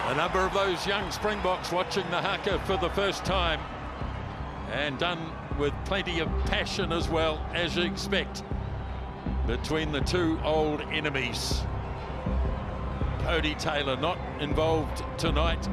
A number of those young Springboks watching the haka for the first time, and done with plenty of passion as well, as you expect, between the two old enemies. Cody Taylor not involved tonight.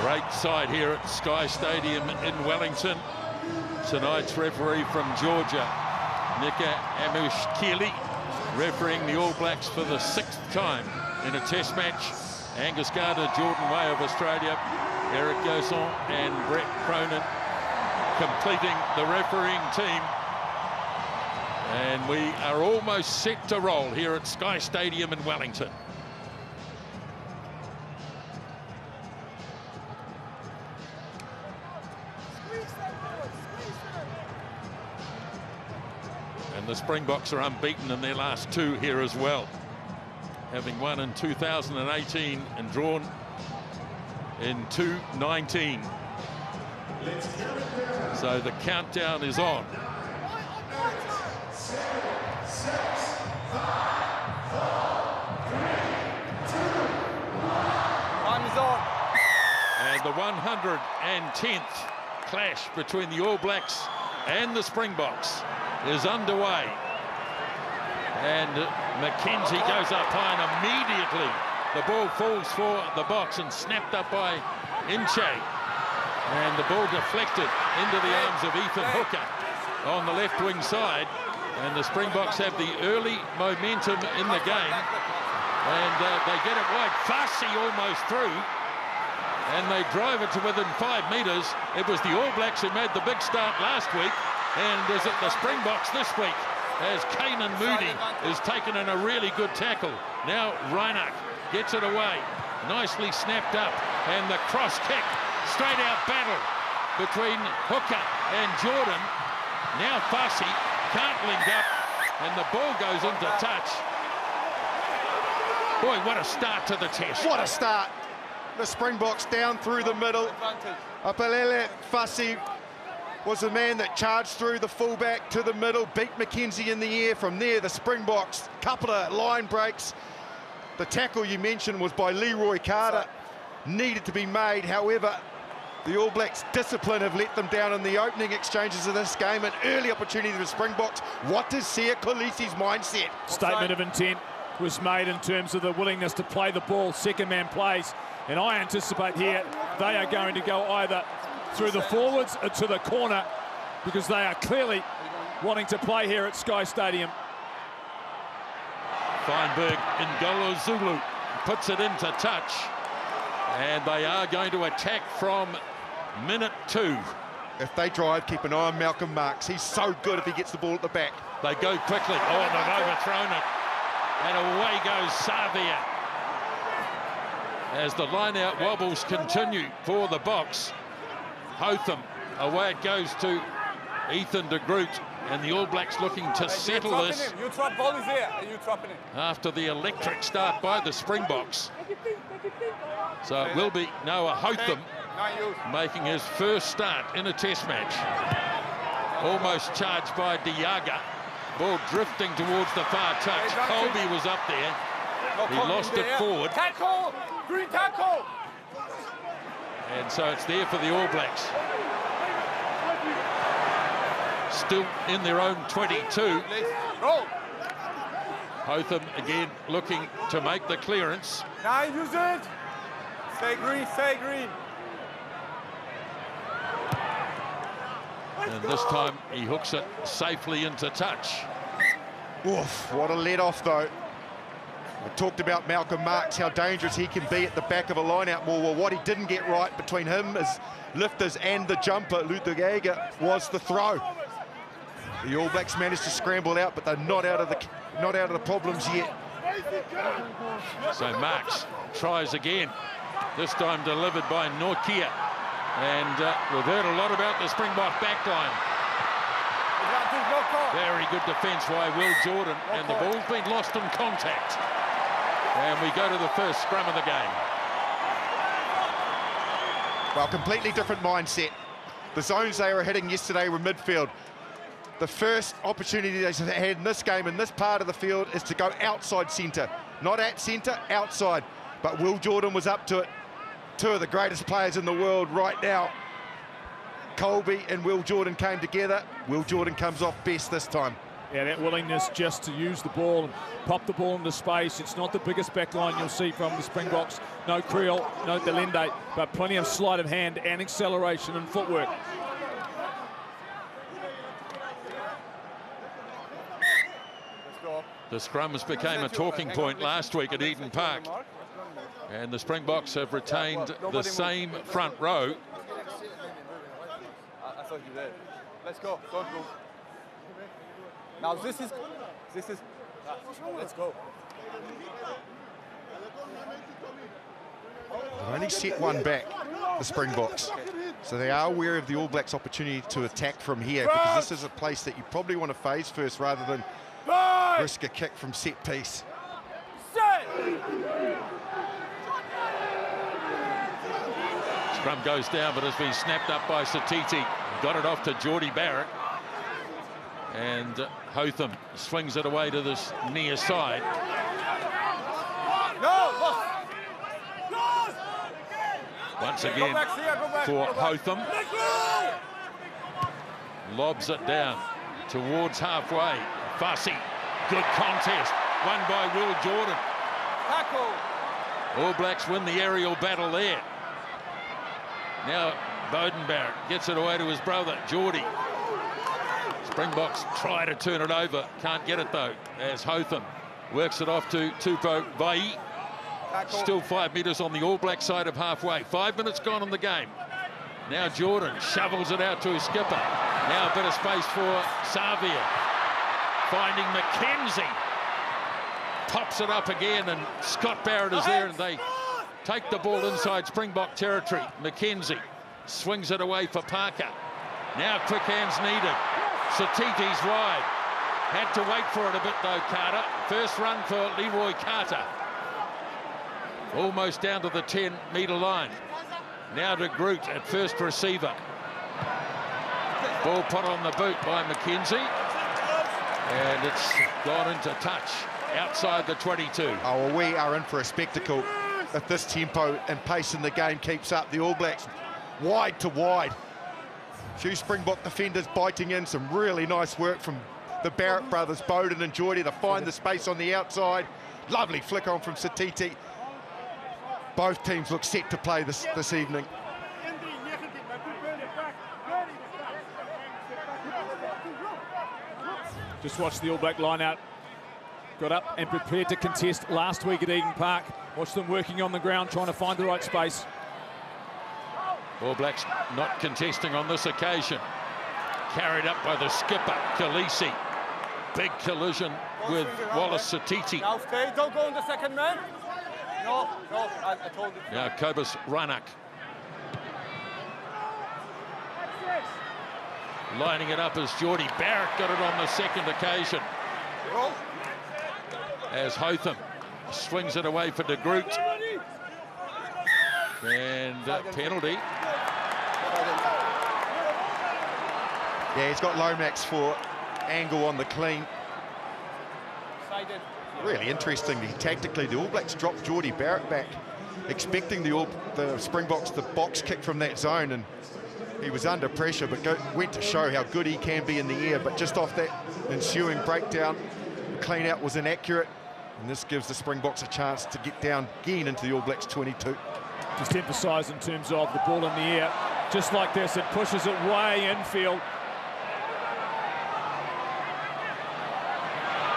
Great side here at Sky Stadium in Wellington. Tonight's referee from Georgia, Nika Amushkili, refereeing the All Blacks for the 6th time in a test match. Angus Gardner, Jordan Way of Australia, Eric Gosson and Brett Cronin completing the refereeing team. And we are almost set to roll here at Sky Stadium in Wellington. And the Springboks are unbeaten in their last 2 here as well, having won in 2018 and drawn in 2019. So the countdown is on. 7, 6, 5, 4, 3, 2, 1. Time is on. And the 110th clash between the All Blacks and the Springboks is underway. And McKenzie goes up high, and immediately the ball falls for the box and snapped up by Inche. And the ball deflected into the arms of Ethan Hooker on the left wing side. And the Springboks have the early momentum in the game. And they get it wide. Fussy almost through. And they drive it to within 5 metres. It was the All Blacks who made the big start last week. And is it the Springboks this week, as Kanan Moody is taken in a really good tackle. Now Reinach gets it away, nicely snapped up, and the cross kick, straight out battle between Hooker and Jordan. Now Fussy can't link up, and the ball goes into touch. Boy, what a start to the test. What a start. The Springboks down through the middle. Apalele Fussy was the man that charged through the fullback to the middle, beat McKenzie in the air. From there, the Springboks, couple of line breaks. The tackle you mentioned was by Leroy Carter, needed to be made. However, the All Blacks' discipline have let them down in the opening exchanges of this game. An early opportunity for the Springboks. What is Sia Kolisi's mindset? Statement of intent was made in terms of the willingness to play the ball, second man plays. And I anticipate here they are going to go either through the forwards or to the corner, because they are clearly wanting to play here at Sky Stadium. Feinberg in Golo Zulu puts it into touch, and they are going to attack from minute 2. If they drive, keep an eye on Malcolm Marks. He's so good if he gets the ball at the back. They go quickly. Oh, and they've overthrown it. And away goes Savia. As the line-out wobbles continue for the Boks. Hotham, away it goes to Ethan de Groot, and the All Blacks looking to settle this after the electric start by the Springboks. So it will be Noah Hotham making his first start in a test match. Almost charged by Diaga. Ball drifting towards the far touch. Kolbe was up there. He lost it forward. Tackle! Green tackle! And so it's there for the All Blacks. Still in their own 22. Hotham again looking to make the clearance. Now use it! Stay green, stay green. And this time he hooks it safely into touch. Oof, what a let-off, though. I talked about Malcolm Marx, how dangerous he can be at the back of a line-out more. Well, what he didn't get right between him, his lifters, and the jumper, Lutagaga, was the throw. The All Blacks managed to scramble out, but they're not out of the problems yet. So Marx tries again, this time delivered by Nokia. And we've heard a lot about the Springbok backline. Very good defence by Will Jordan, and the ball's been lost in contact. And we go to the first scrum of the game. Well, completely different mindset. The zones they were hitting yesterday were midfield. The first opportunity they had in this game, in this part of the field, is to go outside centre. Not at centre, outside. But Will Jordan was up to it. Two of the greatest players in the world right now. Kolbe and Will Jordan came together. Will Jordan comes off best this time. Yeah, that willingness just to use the ball and pop the ball into space. It's not the biggest backline you'll see from the Springboks. No Creel, no Delende, but plenty of sleight of hand and acceleration and footwork. The scrums became a talking point last week at Eden Park. And the Springboks have retained the same front row. I thought you did. Let's go. Don't move. Now this is. Let's go. They've only set one back, the Springboks. So they are aware of the All Blacks' opportunity to attack from here, because this is a place that you probably want to phase first rather than risk a kick from set piece. Scrum goes down, but has been snapped up by Satiti. Got it off to Geordie Barrett. And Hotham swings it away to this near side. Once again for Hotham. Lobs it down towards halfway. Fussy, good contest, won by Will Jordan. All Blacks win the aerial battle there. Now Beauden Barrett gets it away to his brother, Geordie. Springboks try to turn it over, can't get it though, as Hotham works it off to Tupou Vai. Still 5 metres on the All Black side of halfway. 5 minutes gone in the game. Now Jordan shovels it out to his skipper. Now a bit of space for Savia. Finding McKenzie. Pops it up again, and Scott Barrett is there, and they take the ball inside Springbok territory. McKenzie swings it away for Parker. Now quick hands needed. Satiti's wide. Had to wait for it a bit though, Carter. First run for Leroy Carter. Almost down to the 10-metre line. Now to Groot at first receiver. Ball put on the boot by McKenzie. And it's gone into touch outside the 22. Oh, well, we are in for a spectacle if this tempo and pace in the game keeps up. The All Blacks wide to wide. Few Springbok defenders biting in. Some really nice work from the Barrett brothers, Beauden and Geordie, to find the space on the outside. Lovely flick on from Satiti. Both teams look set to play this evening. Just watch the All Black line out. Got up and prepared to contest last week at Eden Park. Watch them working on the ground, trying to find the right space. All Blacks not contesting on this occasion. Carried up by the skipper, Khaleesi. Big collision with Wallace Satiti. Now stay, don't go in the second man. No, I told you. Now Kobus Reinach. Lining it up as Geordie Barrett got it on the second occasion. As Hotham swings it away for De Groot. And penalty. Yeah, he's got Lomax for angle on the clean. Really interestingly, tactically, the All Blacks dropped Geordie Barrett back, expecting the Springboks to box kick from that zone, and he was under pressure, but went to show how good he can be in the air. But just off that ensuing breakdown, the clean out was inaccurate, and this gives the Springboks a chance to get down again into the All Blacks 22. Just emphasise in terms of the ball in the air. Just like this, it pushes it way infield.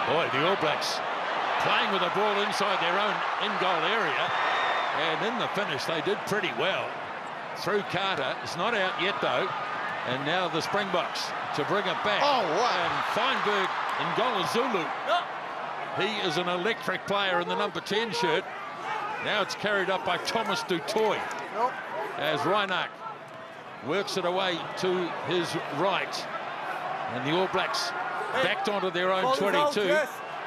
Boy, the All Blacks playing with the ball inside their own in-goal area. And in the finish, they did pretty well. Through Carter. It's not out yet, though. And now the Springboks to bring it back. Oh, wow. And Feinberg in goal is Zulu. He is an electric player in the number 10 shirt. Now it's carried up by Thomas du Toit as Reinach works it away to his right. And the All Blacks backed onto their own 22.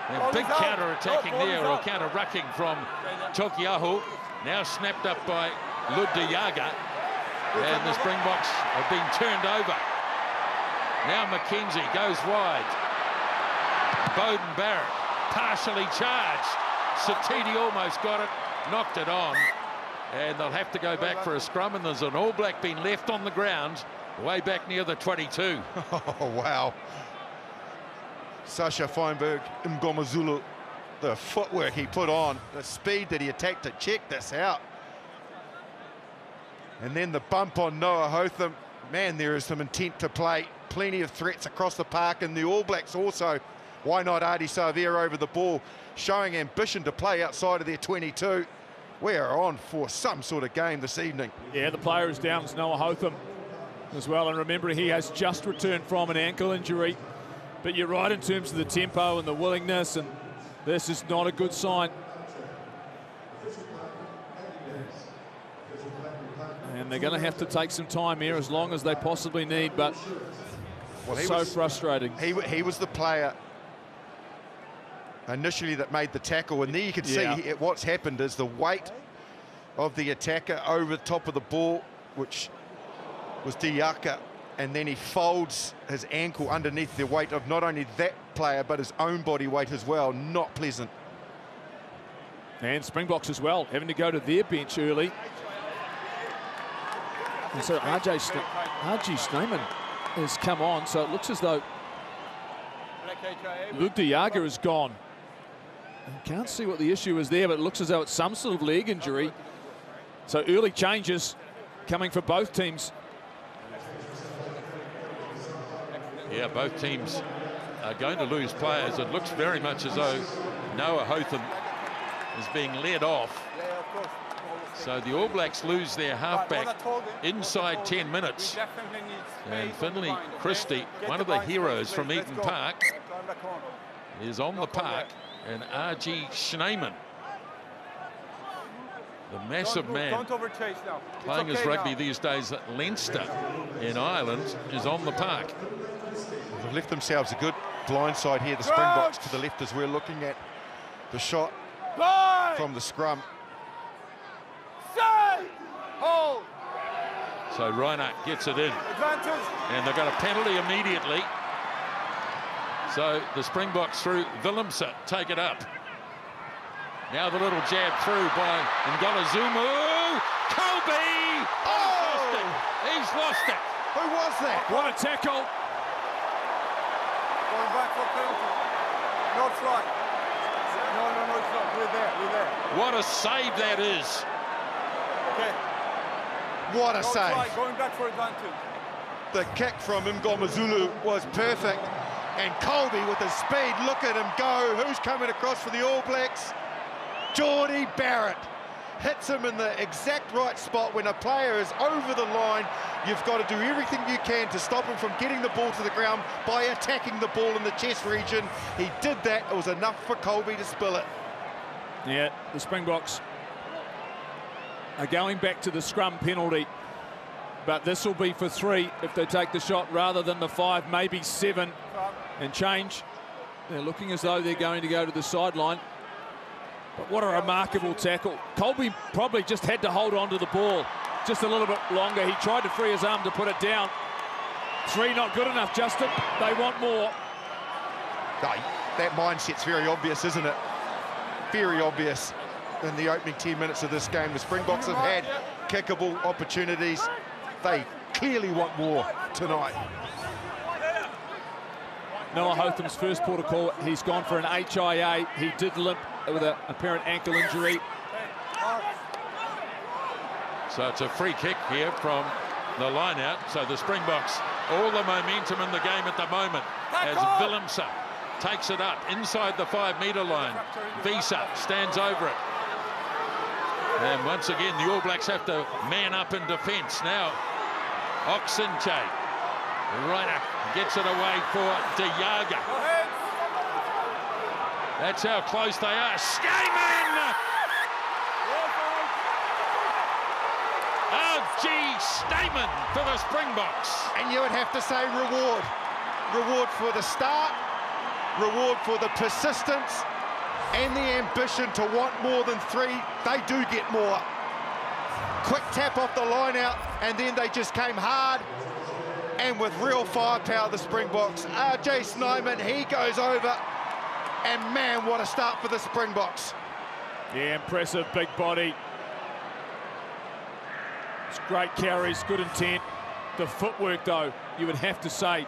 And big counter-attacking there, or counter-rucking from Tokiaho. Now snapped up by Ludiaga. And the Springboks have been turned over. Now McKenzie goes wide. Bowden Barrett partially charged. Satiti almost got it, knocked it on. And they'll have to go back for a scrum. And there's an All Black being left on the ground way back near the 22. Oh, wow. Sasha Feinberg, Mgomazulu, the footwork he put on, the speed that he attacked to check this out. And then the bump on Noah Hotham. Man, there is some intent to play. Plenty of threats across the park, and the All Blacks also. Why not Ardie Savea over the ball, showing ambition to play outside of their 22. We are on for some sort of game this evening. Yeah, the player is down, it's Noah Hotham as well. And remember, he has just returned from an ankle injury. But you're right in terms of the tempo and the willingness, and this is not a good sign. And they're going to have to take some time here, as long as they possibly need, but well, frustrating. He was the player initially that made the tackle, and there you can see what's happened is the weight of the attacker over the top of the ball, which was Diaka, and then he folds his ankle underneath the weight of not only that player, but his own body weight as well. Not pleasant. And Springboks as well, having to go to their bench early. And so RG Snyman has come on, so it looks as though Luke Diaga is gone. I can't see what the issue is there, but it looks as though it's some sort of leg injury. So early changes coming for both teams. Yeah, both teams are going to lose players. It looks very much as though Noah Hotham is being led off. So the All Blacks lose their halfback inside 10 minutes. And Finley Christie, one of the heroes from Eaton Park, is on the park. And RG Snyman, the massive man playing his rugby these days at Leinster in Ireland, is on the park. They've left themselves a good blind side here, the Springboks to the left, as we're looking at the shot from the scrum. So Reinach gets it in. And they've got a penalty immediately. So the Springboks through Willemse take it up. Now the little jab through by Ngolazumu. Kolbe! Oh! He's lost it. Who was that? What a tackle. Going back for penalty. No, it's right. No, it's not. We're there. What a save that is. Okay. What a save. Right. Going back for advantage. The kick from Mgomazulu was perfect. And Kolbe with his speed, look at him go. Who's coming across for the All Blacks? Geordie Barrett hits him in the exact right spot. When a player is over the line, you've got to do everything you can to stop him from getting the ball to the ground by attacking the ball in the chest region. He did that. It was enough for Kolbe to spill it. Yeah, the Springboks are going back to the scrum penalty. But this will be for 3 if they take the shot rather than the 5, maybe 7 and change. They're looking as though they're going to go to the sideline. But what a remarkable tackle. Kolbe probably just had to hold on to the ball just a little bit longer. He tried to free his arm to put it down. 3 not good enough, Justin. They want more. That mindset's very obvious, isn't it? Very obvious in the opening 10 minutes of this game. The Springboks have had kickable opportunities. They clearly want more tonight. Noah Hotham's first port of call, he's gone for an HIA. He did limp with an apparent ankle injury. So it's a free kick here from the line-out. So the Springboks, all the momentum in the game at the moment, as Willemse takes it up inside the 5-metre line. Visa stands over it. And once again, the All Blacks have to man up in defence. Now, Oxenche, right, gets it away for De Jager. That's how close they are. Snyman! Oh, gee, Snyman for the Springboks. And you would have to say reward. Reward for the start, reward for the persistence, and the ambition to want more than 3. They do get more. Quick tap off the line out, and then they just came hard. And with real firepower, the Springboks. RJ Snyman, he goes over. And man, what a start for the Springboks. Yeah, impressive big body. It's great carries, good intent. The footwork, though, you would have to say,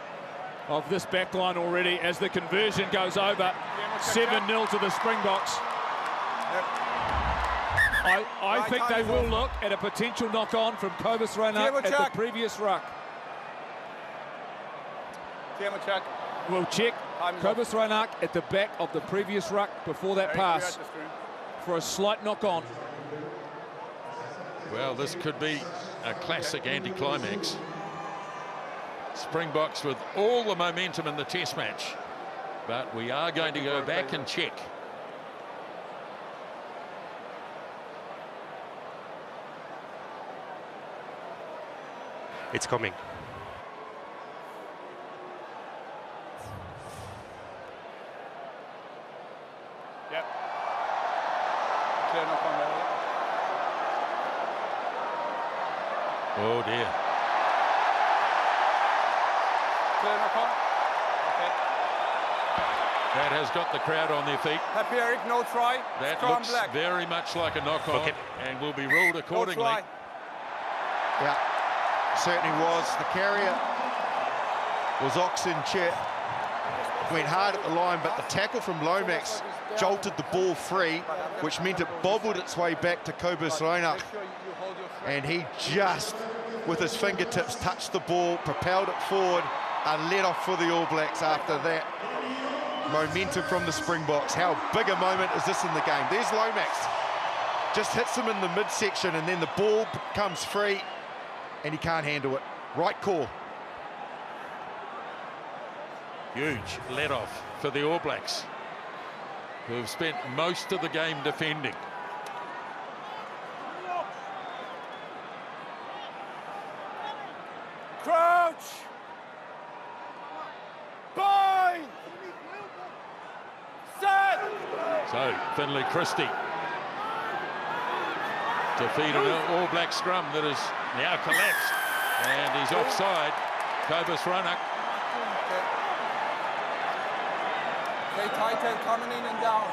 of this back line already as the conversion goes over. 7-0 to the Springboks. I think they will look at a potential knock-on from Kwagga Smith at the previous ruck. We'll check Kwagga Smith at the back of the previous ruck before that pass for a slight knock-on. Well, this could be a classic anticlimax. Springboks with all the momentum in the test match. But we are going to go back and check. It's coming. Yep. Clear knock on there. Oh dear. Clear knock on. Okay. That has got the crowd on their feet. Happy Eric, no try. That Strong looks black. very much like a knock-on, Okay. and will be ruled accordingly. No try. Yeah, certainly was. The carrier was Oxenche. Went hard at the line, but the tackle from Lomax jolted the ball free, which meant it bobbled its way back to Kwagga Smith. And he just, with his fingertips, touched the ball, propelled it forward, and let off for the All Blacks after that. Momentum from the Springboks. How big a moment is this in the game? There's Lomax. Just hits him in the midsection, and then the ball comes free, and he can't handle it. Right call. Huge let-off for the All Blacks, who have spent most of the game defending. Crouch! Bind! Set! So, Finlay Christie defeated an All Black scrum that is now collapsed. And he's offside. Kwagga Smith. Okay, tight end coming in and down.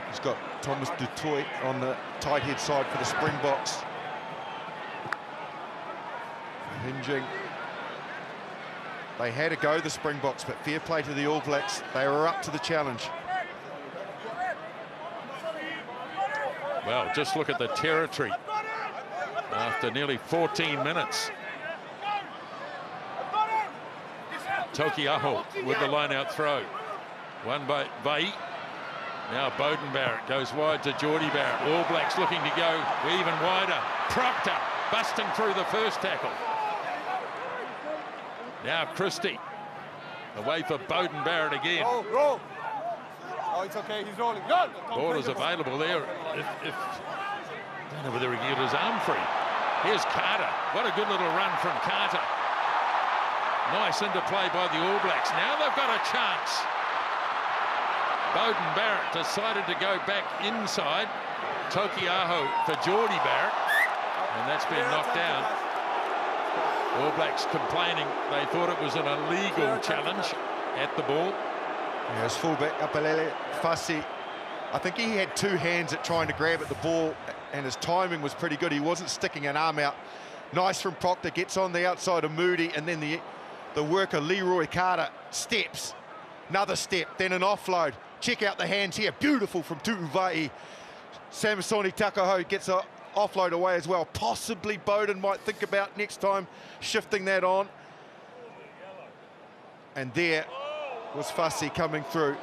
He's got Thomas du Toit on the tight head side for the Springboks. Hinging. They had to go, the Springboks, but fair play to the All Blacks. They were up to the challenge. Well, just look at the territory after nearly 14 minutes. Tokiaho with the line-out throw. Won by Vai. Now Beauden Barrett goes wide to Geordie Barrett. All Blacks looking to go even wider. Proctor busting through the first tackle. Now Christie. Away for Beauden Barrett again. Roll. Oh, it's okay, he's rolling. Good. Ball is available there. Don't know whether he can get his arm free. Here's Carter. What a good little run from Carter. Nice interplay by the All Blacks. Now they've got a chance. Beauden Barrett decided to go back inside. Tokiaho for Geordie Barrett. And that's been knocked down. All Blacks complaining. They thought it was an illegal challenge at the ball. Yeah, his fullback, Upped, fussy. I think he had two hands at trying to grab at the ball, and his timing was pretty good. He wasn't sticking an arm out. Nice from Proctor, gets on the outside of Moody, and then the worker Leroy Carter steps. Another step, then an offload. Check out the hands here. Beautiful from Tu'uvai. Samisoni Takaho gets an offload away as well. Possibly Beauden might think about next time shifting that on. And there was Fussy coming through.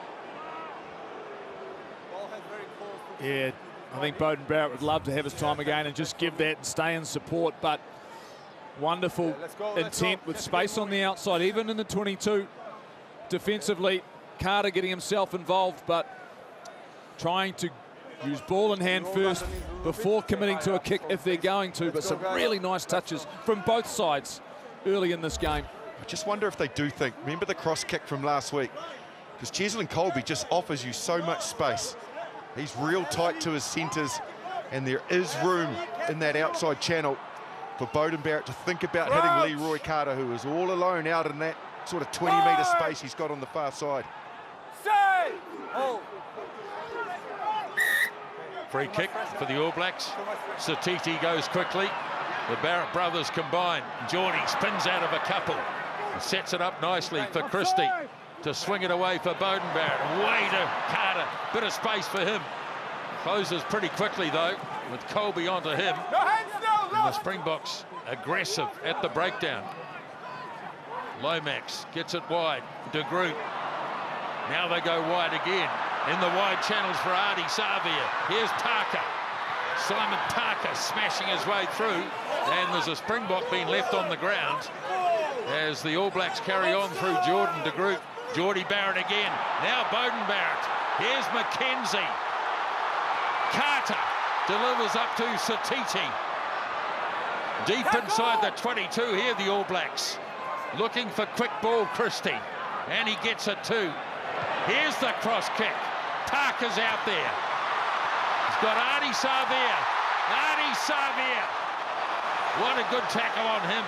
Yeah, I think Beauden Barrett would love to have his time again and just give that and stay in support, but wonderful intent with space on the outside, even in the 22. Defensively, Carter getting himself involved, but trying to use ball in hand first before committing to a kick if they're going to, but some really nice touches from both sides early in this game. I just wonder if they do think, remember the cross kick from last week? Because Cheslin Kolbe just offers you so much space. He's real tight to his centres, and there is room in that outside channel for Beauden Barrett to think about hitting Leroy Carter, who is all alone out in that sort of 20-metre space he's got on the far side. Free kick for the All Blacks. Satiti goes quickly. The Barrett brothers combine. Geordie spins out of a couple and sets it up nicely for Christie to swing it away for Beauden Barrett. Way to Carter. Bit of space for him. Closes pretty quickly, though, with Kolbe onto him. And the Springboks aggressive at the breakdown. Lomax gets it wide. De Groot. Now they go wide again. In the wide channels for Ardie Savia. Here's Parker. Simon Parker smashing his way through. And there's a Springbok being left on the ground as the All Blacks carry on through Jordan de Groot. Geordie Barrett again. Now Beauden Barrett. Here's McKenzie. Carter delivers up to Satiti. Deep inside the 22 here, the All Blacks. Looking for quick ball, Christie. And he gets it too. Here's the cross kick. Parker's out there. He's got Ardie Savia. Ardie Savia. What a good tackle on him.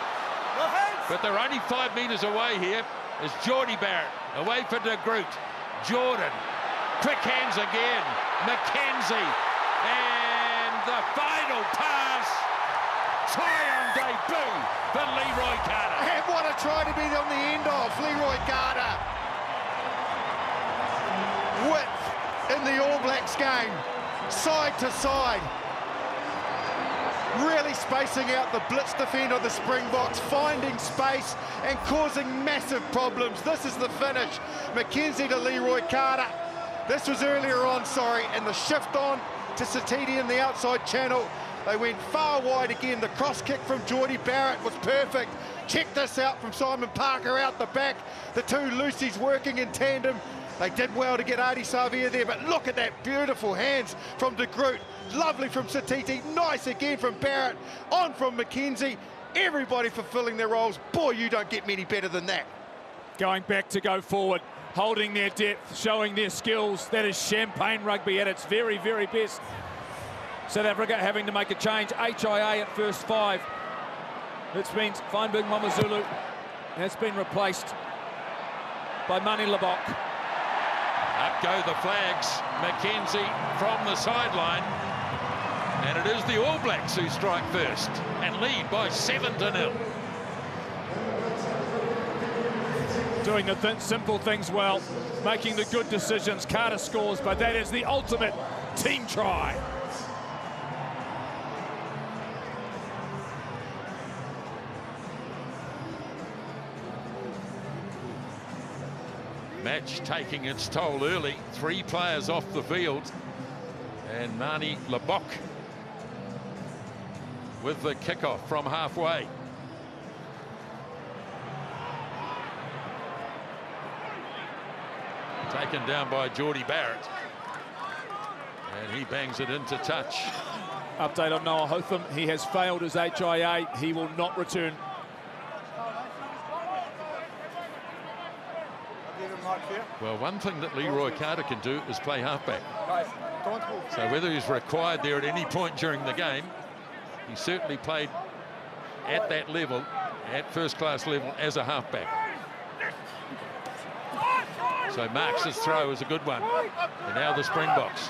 But they're only 5 metres away here. Is Geordie Barrett. Away for de Groot. Jordan. Quick hands again. McKenzie. And the final pass. Try on debut for Leroy Carter. And what a try to be on the end of Leroy Carter. Width in the All Blacks game, side to side. Really spacing out the blitz defender of the Springboks, finding space and causing massive problems. This is the finish. McKenzie to Leroy Carter. This was earlier on, and the shift on to Satiti in the outside channel. They went far wide again. The cross kick from Geordie Barrett was perfect. Check this out from Simon Parker out the back. The two Lucy's working in tandem. They did well to get Ardie Savia there, but look at that beautiful hands from de Groot. Lovely from Satiti, nice again from Barrett, on from McKenzie. Everybody fulfilling their roles. Boy, you don't get many better than that. Going back to go forward, holding their depth, showing their skills. That is champagne rugby at its very, very best. South Africa having to make a change. HIA at first 5. Which means Feinberg Mamazulu has been replaced by Manie Libbok. Up go the flags. McKenzie from the sideline. And it is the All Blacks who strike first and lead by 7-0. Doing the simple things well, making the good decisions. Carter scores, but that is the ultimate team try. Match taking its toll early. 3 players off the field. And Manie Libbok with the kickoff from halfway. Taken down by Geordie Barrett. And he bangs it into touch. Update on Noah Hotham. He has failed his HIA. He will not return. Well, one thing that Leroy Carter can do is play halfback. So whether he's required there at any point during the game, he certainly played at that level, at first-class level, as a halfback. So Marx's throw is a good one. And now the Springboks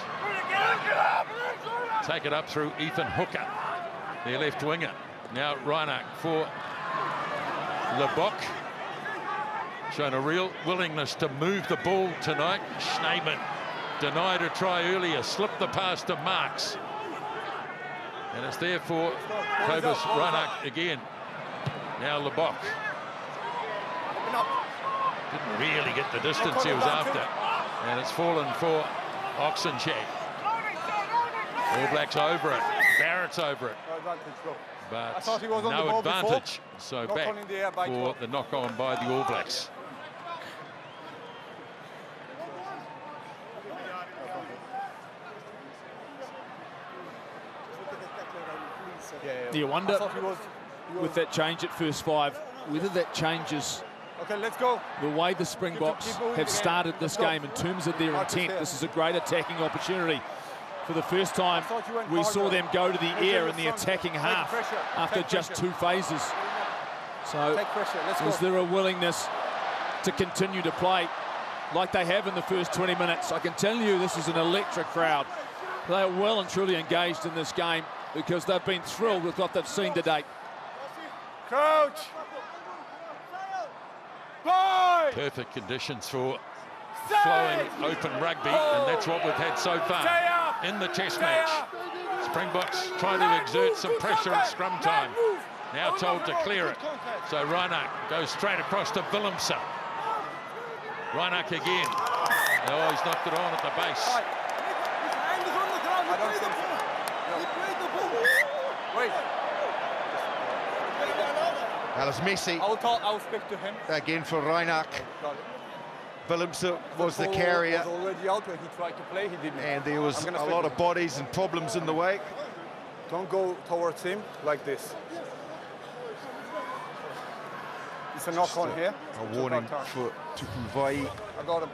take it up through Ethan Hooker, their left winger. Now Reinach for Libbok. Shown a real willingness to move the ball tonight. Snyman denied a try earlier, slipped the pass to Marx. And it's there for Kobus Reinach again. Now Libbok. Didn't really get the distance he was after. And it's fallen for Oxencheck. All Blacks over it. Barrett's over it. But no advantage. So back for the knock-on by the All Blacks. Do you wonder, with that change at first 5, whether that changes the way the Springboks have started this game in terms of their intent? This is a great attacking opportunity. For the first time, we saw them go to the air in the attacking half after just 2 phases. So is there a willingness to continue to play like they have in the first 20 minutes? I can tell you this is an electric crowd. They are well and truly engaged in this game because they've been thrilled with what they've seen to date. Coach! Perfect conditions for flowing open rugby, and that's what we've had so far in the test match. Springboks trying to exert some pressure at scrum time. Now told to clear it. So Reinach goes straight across to Willemse. Reinach again. Oh, he's knocked it on at the base. Wait. That was messy. I'll speak to him. Again for Reinach. Willemse was the carrier. Was already out when he tried to play, he didn't. And there was a lot of bodies and problems in the way. Don't go towards him like this. It's a knock on here. A warning for Tupuvai. I got him.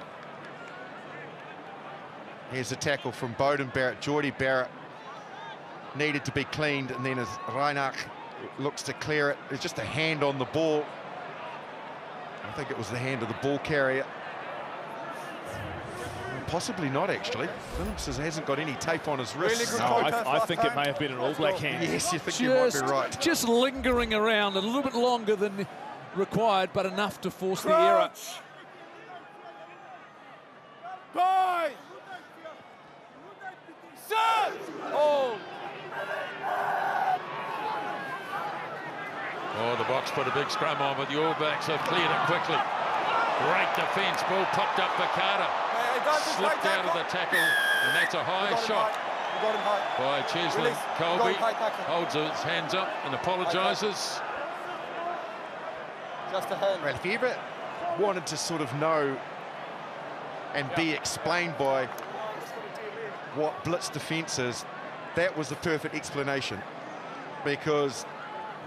Here's a tackle from Bowden Barrett. Geordie Barrett needed to be cleaned, and then as Reinach looks to clear it, there's just a hand on the ball. I think it was the hand of the ball carrier. Possibly not, actually. Willemse hasn't got any tape on his wrist. Really good I think it may have been an All Black hand. Yes, you think you might be right. Just lingering around a little bit longer than required, but enough to force the error. Bye! Set! Oh! Oh, the Boks put a big scrum on, but the All Blacks have cleared it quickly. Great defence. Ball popped up for Carter. Slipped out of the tackle, and that's a high shot by Cheslin Kolbe. Holds his hands up and apologises. Just a hand. Well, if you ever wanted to sort of know and be explained by what blitz defence is, that was the perfect explanation, because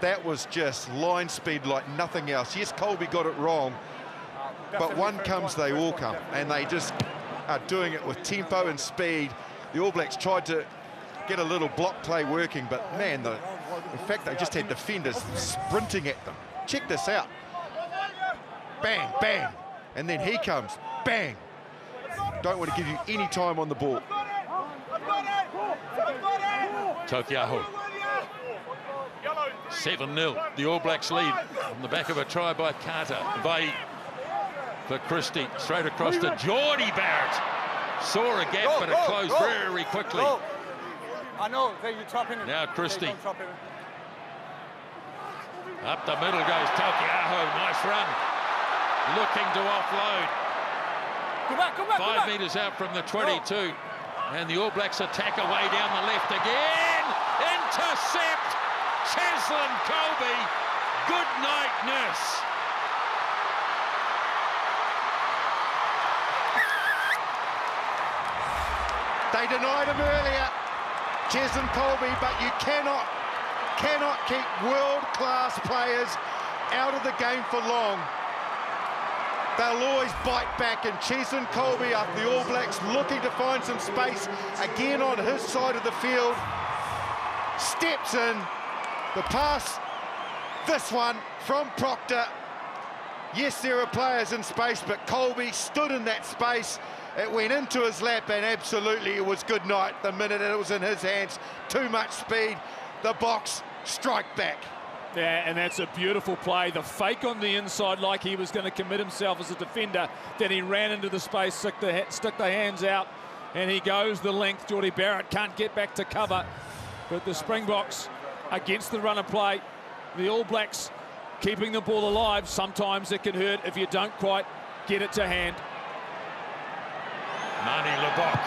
that was just line speed like nothing else. Yes, Kolbe got it wrong, but one comes, they all come, and they just are doing it with tempo and speed. The All Blacks tried to get a little block play working, but man, in fact, they just had defenders sprinting at them. Check this out. Bang, bang, and then he comes, bang. Don't want to give you any time on the ball. Tokiaho. 7-0, the All Blacks lead on the back of a try by Carter. Vai for Christie, straight across to Geordie Barrett. Saw a gap, but it closed very quickly. I know, then you trap him. Now Christie. Up the middle goes Tokiaho, nice run. Looking to offload. Go back, 5 metres out from the 22. And the All Blacks attack away down the left again. Intercept! Cheslin Kolbe. Good night, nurse. They denied him earlier, Cheslin Kolbe, but you cannot keep world-class players out of the game for long. They'll always bite back, and Cheslin Kolbe, up the All Blacks, looking to find some space again on his side of the field, steps in, the pass, this one from Proctor. Yes, there are players in space, but Kolbe stood in that space. It went into his lap, and absolutely it was good night the minute it was in his hands. Too much speed, the Boks strike back. Yeah, and that's a beautiful play. The fake on the inside, like he was going to commit himself as a defender. Then he ran into the space, stuck the hands out, and he goes the length. Geordie Barrett can't get back to cover, but the Springboks against the run of play. The All Blacks keeping the ball alive. Sometimes it can hurt if you don't quite get it to hand. Manie Libbok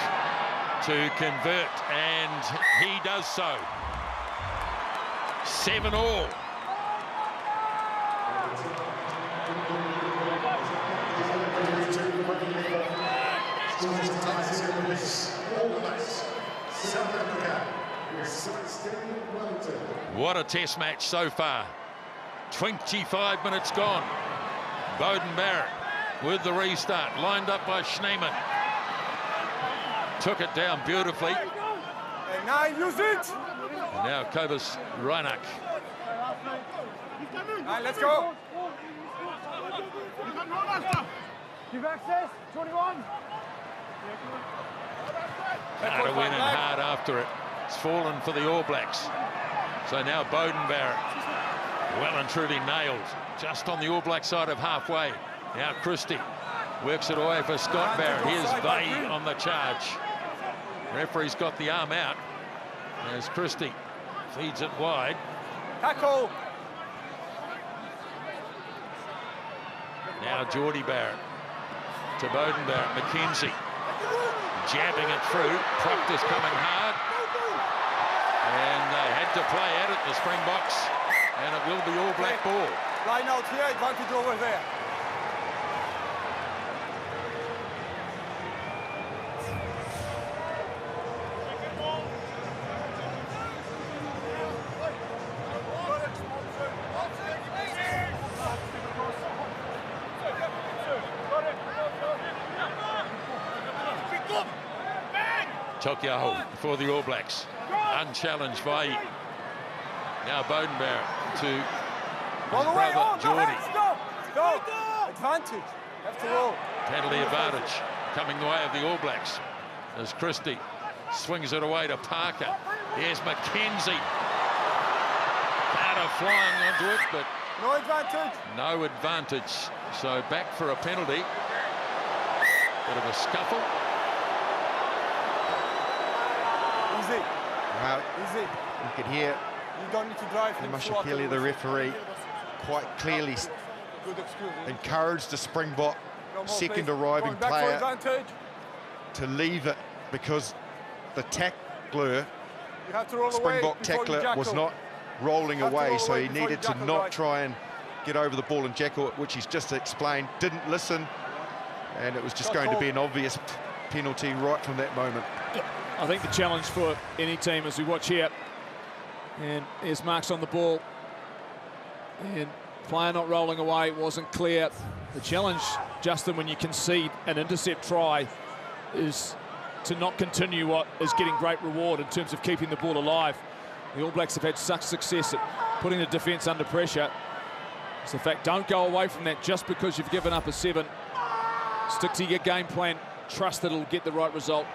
to convert, and he does so. 7-all. What a test match so far. 25 minutes gone. Beauden Barrett with the restart, lined up by Snyman. Took it down beautifully. And now use it. And now Kobus Reinach. Right, let's go. Give access, 21. Carter went in hard after it. It's fallen for the All Blacks. So now Beauden Barrett, well and truly nailed, just on the All Black side of halfway. Now Christie works it away for Scott Barrett. Here's Vey on the charge. Referee's got the arm out. There's Christie, feeds it wide. Tackle. Now Geordie Barrett to Beauden Barrett. McKenzie jabbing it through. Proctor's coming hard. And they had to play at it, the Springboks. And it will be All Black ball. Line out here, advantage over there. Tokiaho for the All Blacks. Unchallenged Vey. Now Beauden Barrett to his brother Geordie. Go. Advantage. Have to roll. Penalty advantage coming the way of the All Blacks as Christie swings it away to Parker. Here's McKenzie. Carter flying onto it, but No advantage. no advantage. So back for a penalty. Bit of a scuffle. Easy. Well, Easy. you could hear You don't need to drive him. Mashakeli, the referee, quite clearly Good excuse. encouraged the Springbok No more, second please. arriving Going back for player advantage. to leave it because the tackler, You have to roll away Springbok before you tackler, was jackal. not rolling You have to away, roll so away he before needed you to jackal, not right? try and get over the ball and jackal it, which he's just explained. Didn't listen, and it was just Shot going to call. be an obvious penalty right from that moment. I think the challenge for any team as we watch here, and there's marks on the ball, and player not rolling away, wasn't clear. The challenge, Justin, when you concede an intercept try, is to not continue what is getting great reward in terms of keeping the ball alive. The All Blacks have had such success at putting the defence under pressure. It's the fact, don't go away from that just because you've given up a 7. Stick to your game plan, trust that it'll get the right result.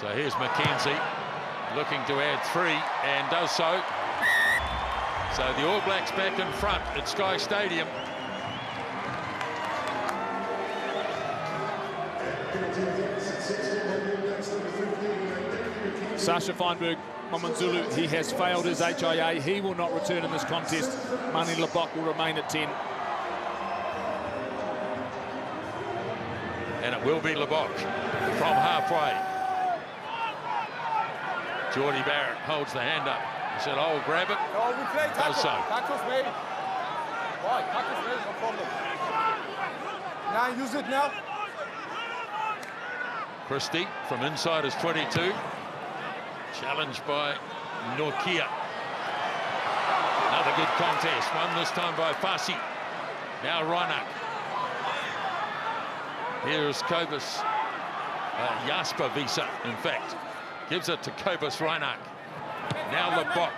So here's McKenzie looking to add 3 and does so. So the All Blacks back in front at Sky Stadium. Sasha Feinberg, Mamanzulu, he has failed his HIA. He will not return in this contest. Manie Libbok will remain at 10. And it will be Libbok from halfway. Geordie Barrett holds the hand up. He said, "I'll grab it." No, we play tackle. Does so. Tackle's made. Why? Tackle's made, no problem. Now use it now. Christie from inside his 22. Challenged by Norkia. Another good contest. Won this time by Fassi. Now Reinach. Here's Kobus. Jasper Visa, in fact. Gives it to Kobus Reinach. Now Libbok.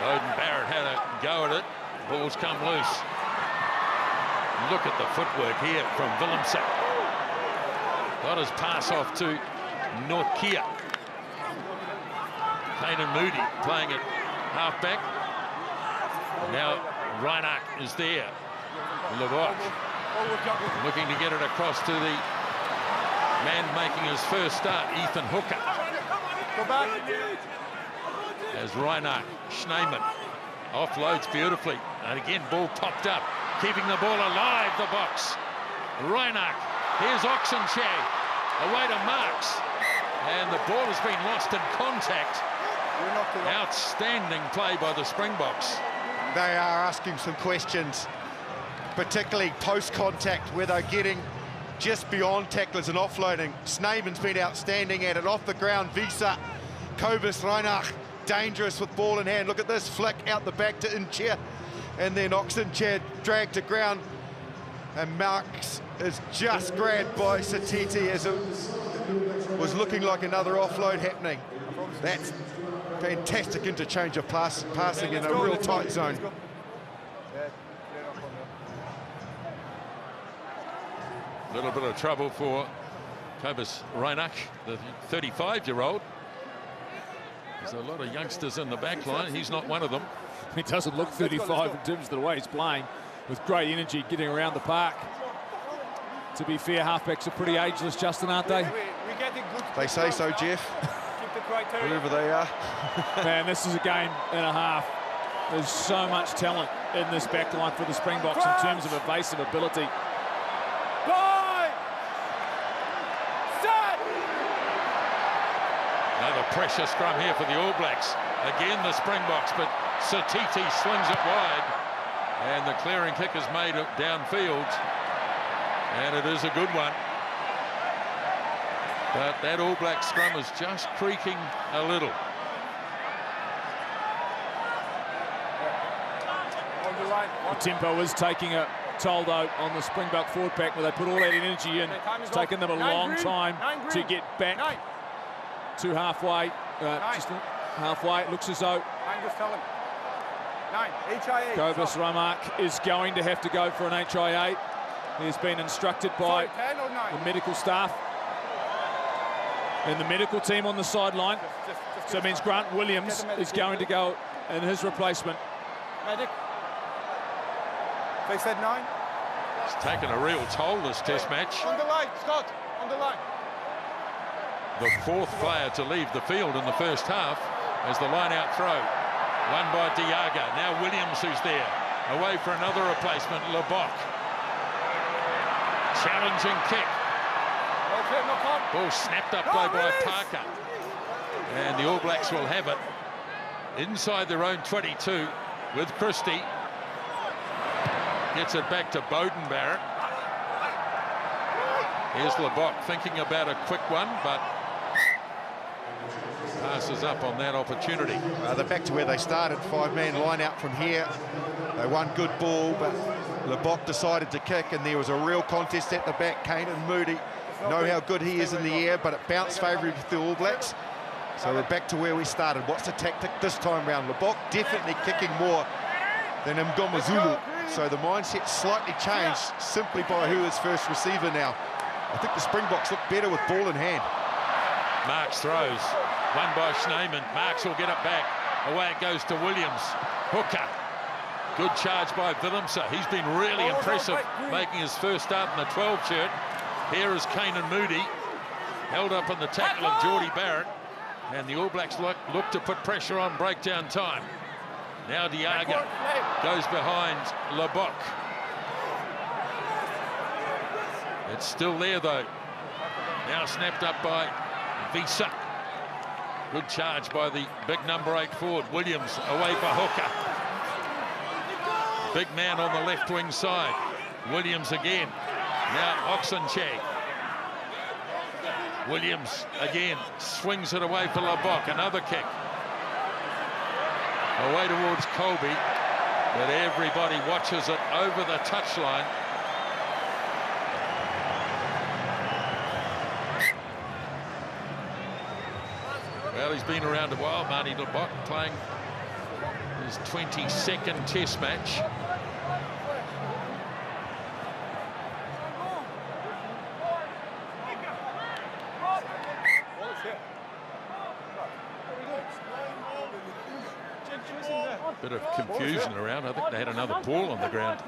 Beauden Barrett had a go at it. Ball's come loose. Look at the footwork here from Willemse. Got his pass off to Norkia. Kanan Moody playing it halfback. Now Reinach is there. Libbok looking to get it across to the man making his first start, Ethan Hooker. Go back. As Reinach, Snyman offloads beautifully. And again, ball popped up. Keeping the ball alive, the box. Reinach. Here's Oxenchair. Away to Marks. And the ball has been lost in contact. Outstanding play by the Springboks. They are asking some questions, particularly post-contact, where they're getting just beyond tacklers and offloading. Snyman's been outstanding at it. Off the ground, Visa, Kobus, Reinach, dangerous with ball in hand. Look at this flick out the back to Inchair, and then Oxenchair dragged to ground. And Marks is just grabbed by Satiti as it was looking like another offload happening. That's fantastic interchange of passing in a real tight zone. A little bit of trouble for Kobus Reinach, the 35-year-old. There's a lot of youngsters in the back line. He's not one of them. He doesn't look 35 in terms of the way he's playing, with great energy getting around the park. To be fair, halfbacks are pretty ageless, Justin, aren't they? They say so, Jeff. Whoever they are. Man, this is a game and a half. There's so much talent in this back line for the Springboks in terms of evasive ability. Another pressure scrum here for the All Blacks. Again, the Springboks, but Satiti swings it wide. And the clearing kick is made downfield. And it is a good one. But that All Black scrum is just creaking a little. The tempo is taking a toll, though, on the Springbok forward pack, where they put all that energy in. It's taken them a long time to get back to halfway. Just halfway, it looks as though Kobus Reinach is going to have to go for an HIA. He's been instructed by the medical staff and the medical team on the sideline. So it means Grant Williams is going to go in his replacement. Medic. They said 9. It's taken a real toll, this test match. On the line, Scott, on the line. The fourth player to leave the field in the first half as the line-out throw. Won by Diaga. Now Williams, who's there. Away for another replacement, Libbok. Challenging kick. Ball snapped up by Parker. And the All Blacks will have it inside their own 22 with Christie. Gets it back to Bowden Barrett. Here's Libbok thinking about a quick one, but passes up on that opportunity. They're back to where they started, 5-man line out from here. They won good ball, but Libbok decided to kick, and there was a real contest at the back. Kane and Moody know how good he is in the air, but it bounced favourably with the All Blacks. So we're back to where we started. What's the tactic this time round? Libbok definitely kicking more than Mgomazulu. So the mindset slightly changed simply by who is first receiver now. I think the Springboks look better with ball in hand. Marks throws. Won by Snyman. Marks will get it back. Away it goes to Williams. Hooker. Good charge by Willemse. He's been really impressive, making his first start in the 12 shirt. Here is Kane and Moody. Held up in the tackle of Geordie Barrett. And the All Blacks look to put pressure on breakdown time. Now Diaga goes behind Libbok. It's still there, though. Now snapped up by Visa. Good charge by the big number 8 forward. Williams away for Hooker. Big man on the left wing side. Williams again. Now Oxenchair. Williams again swings it away for Libbok. Another kick. Away towards Kolbe. But everybody watches it over the touchline. Well, he's been around a while, Manie Libbok, playing his 22nd test match. Bit of confusion around. I think they had another ball on the ground.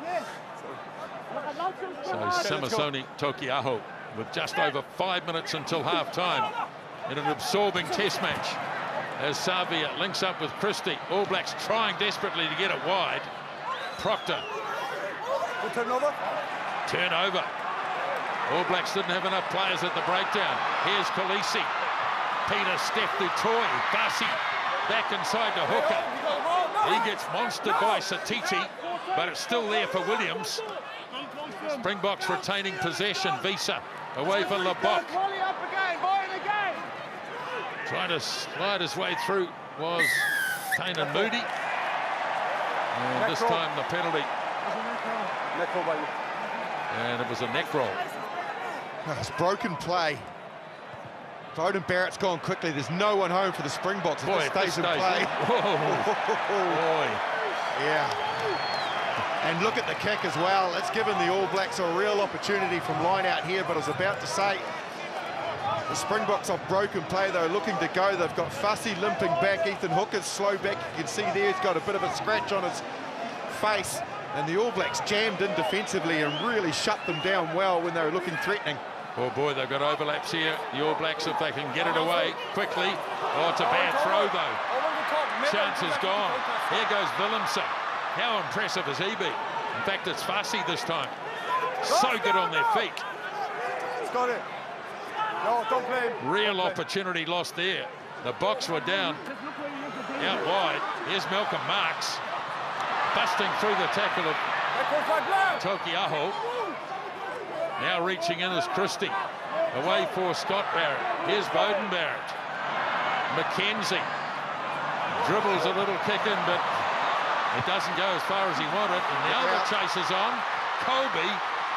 So Samisoni Tokiaho with just over 5 minutes until half-time. in an absorbing test match. As Savia links up with Christie. All Blacks trying desperately to get it wide. Proctor. Good turnover. Turnover. All Blacks didn't have enough players at the breakdown. Here's Khaleesi. Peter Steph du Toit. Bassi back inside to hooker. He gets monstered by Satiti, but it's still there for Williams. Springboks retaining possession. Visa away for Libbok. Trying to slide his way through was Tainen Moody. And this time the penalty. And it was a neck roll. It's broken play. Beauden Barrett's gone quickly. There's no one home for the Springboks. If this stays in play. Boy. Yeah. And look at the kick as well. It's given the All Blacks a real opportunity from line out here, but I was about to say, the Springboks off broken play, they're looking to go. They've got Fussy limping back. Ethan Hooker's slow back. You can see there he's got a bit of a scratch on his face. And the All Blacks jammed in defensively and really shut them down well when they were looking threatening. Oh boy, they've got overlaps here. The All Blacks, if they can get it away quickly. Oh, it's a bad throw though. Chance is gone. Here goes Willemse. How impressive has he been? In fact, it's Fussy this time. So good on their feet. He's got it. No, don't play. Real opportunity lost there. The Boks were down out wide. Here's Malcolm Marks busting through the tackle of Tokiaho. Now reaching in is Christie. Away for Scott Barrett. Here's Beauden Barrett. McKenzie dribbles a little kick in, but it doesn't go as far as he wanted. And the other chase is on. Kolbe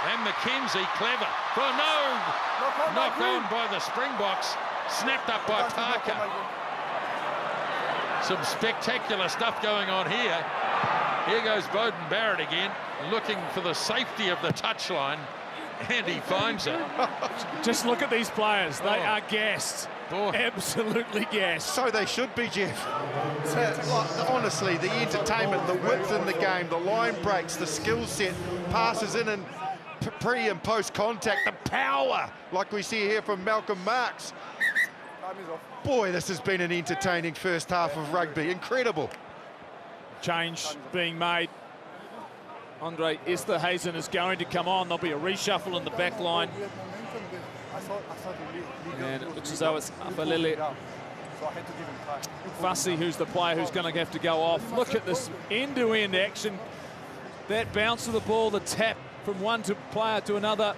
and McKenzie, clever. For knock on by the Springboks. Snapped up by Parker. Some spectacular stuff going on here. Here goes Beauden Barrett again, looking for the safety of the touchline. And he finds it. Just look at these players. They are gassed. Boy. Absolutely gassed. So they should be, Jeff. Honestly, the entertainment, the width in the game, the line breaks, the skill set, passes in and pre and post contact, the power, like we see here from Malcolm Marks. Boy, this has been an entertaining first half of rugby. Incredible. Change being made. André Esterhuizen is going to come on. There'll be a reshuffle in the back line. And it looks as though it's Apalele Fussy who's the player who's going to have to go off. Look at this end-to-end action. That bounce of the ball, the tap from one player to another.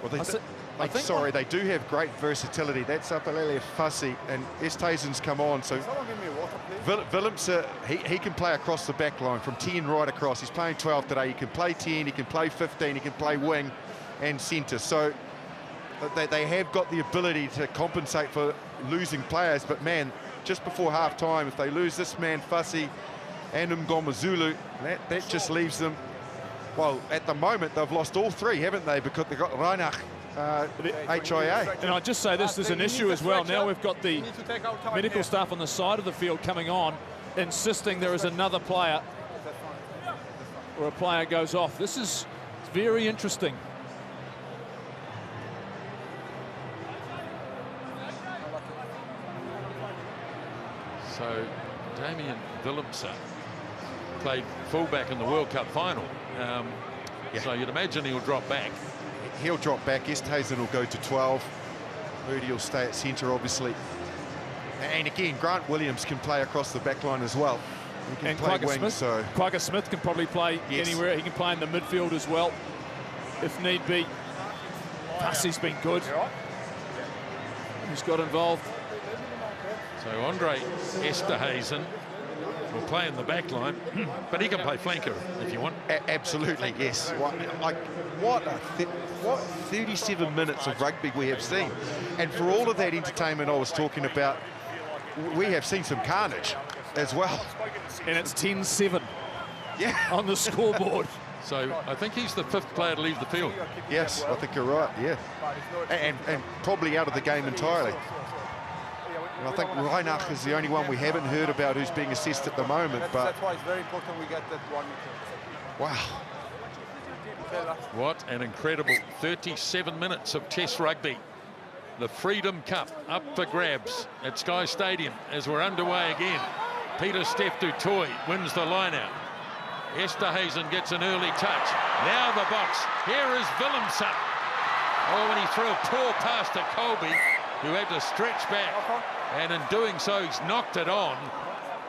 Well, they do have great versatility. That's Apalele Fussy, and Esterhuizen's come on. So Willemse, he can play across the back line from 10 right across. He's playing 12 today. He can play 10, he can play 15, he can play wing and centre. So they have got the ability to compensate for losing players. But man, just before half-time, if they lose this man Fussy and Mngoma Zulu, that just leaves them. Well, at the moment, they've lost all three, haven't they? Because they've got Reinach, HIA. And I'd just say this is an issue as well. Now we've got the medical staff on the side of the field coming on, insisting there is another player or a player goes off. This is very interesting. So Damian Willemse played fullback in the World Cup final. So you'd imagine he'll drop back. He'll drop back. Esterhuizen will go to 12. Moody will stay at centre, obviously. And again, Grant Williams can play across the back line as well. He can play Kwagga wing, Smith, so Kwagga Smith can probably play anywhere. He can play in the midfield as well, if need be. Fussy's been good. He's got involved. So André Esterhuizen will play in the back line, but he can play flanker if you want. Absolutely, yes. What 37 minutes of rugby we have seen. And for all of that entertainment I was talking about, we have seen some carnage as well. And it's 10-7 on the scoreboard. So I think he's the 5th player to leave the field. Yes, I think you're right, yeah. And probably out of the game entirely. And I think Reinach is the only one we haven't heard about who's being assessed at the moment. That's why it's very important we get that one. Wow. What an incredible 37 minutes of Test rugby. The Freedom Cup up for grabs at Sky Stadium as we're underway again. Peter Steph du Toit wins the line-out. Esterhuizen gets an early touch. Now the box. Here is Willemse. Oh, when he threw a poor pass to Kolbe, who had to stretch back. And in doing so, he's knocked it on.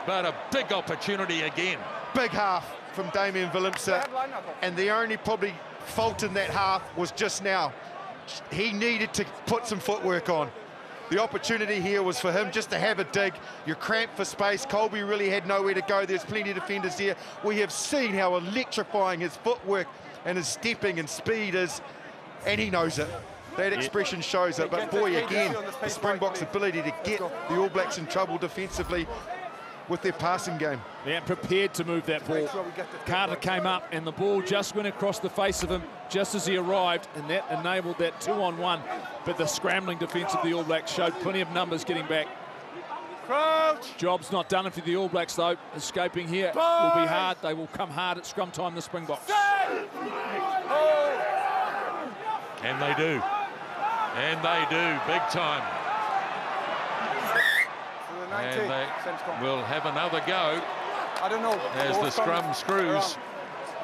But a big opportunity again. Big half from Damian Willemse. And the only probably fault in that half was just now. He needed to put some footwork on. The opportunity here was for him just to have a dig. You're cramped for space. Kolbe really had nowhere to go. There's plenty of defenders here. We have seen how electrifying his footwork and his stepping and speed is, and he knows it. That expression shows it. But boy, again, the Springboks' ability to get the All Blacks in trouble defensively with their passing game. Yeah, prepared to move that ball. Carter came up and the ball just went across the face of him just as he arrived, and that enabled that 2-on-1. But the scrambling defence of the All Blacks showed plenty of numbers getting back. Crouch. Job's not done for the All Blacks though. Escaping here will be hard. They will come hard at scrum time, the Springboks. And they do. And they do, big time. And they will have another go. I don't know. As the scrum screws.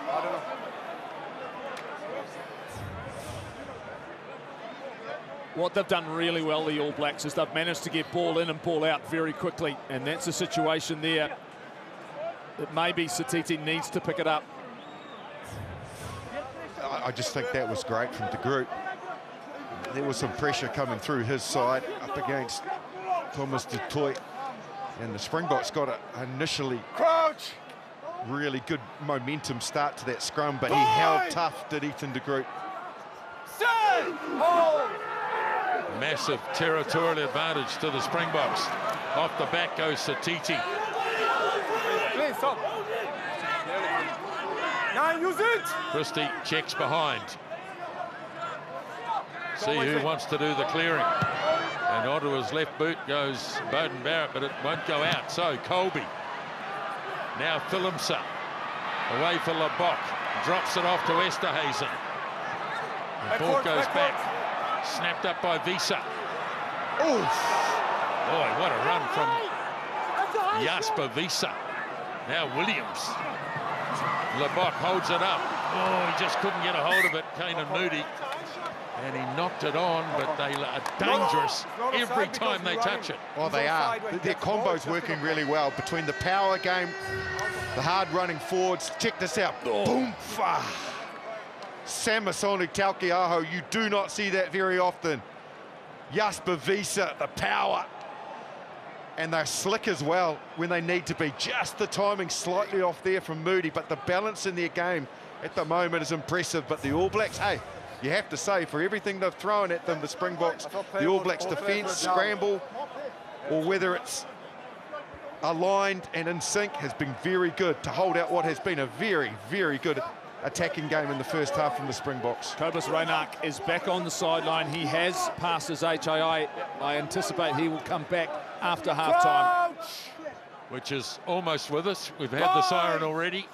I don't know. What they've done really well, the All Blacks, is they've managed to get ball in and ball out very quickly. And that's a situation there that maybe Satiti needs to pick it up. I just think that was great from the group. There was some pressure coming through his side up against Thomas du Toit. And the Springboks got an initially really good momentum start to that scrum, but he held tough, did Ethan de Groot. Massive territorial advantage to the Springboks. Off the back goes Satiti. Please stop. Now use it. Christie checks behind. See who wants to do the clearing. And onto his left boot goes Beauden Barrett, but it won't go out. So Kolbe. Now Willemse. Away for Libbok. Drops it off to Esterhuizen. The ball goes back. Snapped up by Visa. Oof. Boy, what a run from Jasper Visa. Now Williams. Libbok holds it up. Oh, he just couldn't get a hold of it, Kane Moody. And he knocked it on, but they are dangerous every time they touch it. Oh, they are. Their combo's working really well between the power game, the hard-running forwards. Check this out. Boom. Samasoni Talkeaho, you do not see that very often. Jasper Visa, the power. And they're slick as well when they need to be. Just the timing slightly off there from Moody, but the balance in their game at the moment is impressive. But the All Blacks, hey, you have to say, for everything they've thrown at them, the Springboks, the All Blacks defence, scramble, or whether it's aligned and in sync, has been very good to hold out what has been a very, very good attacking game in the first half from the Springboks. Cobus Reinach is back on the sideline. He has passed his HII. I anticipate he will come back after half-time. Which is almost with us. We've had the siren already.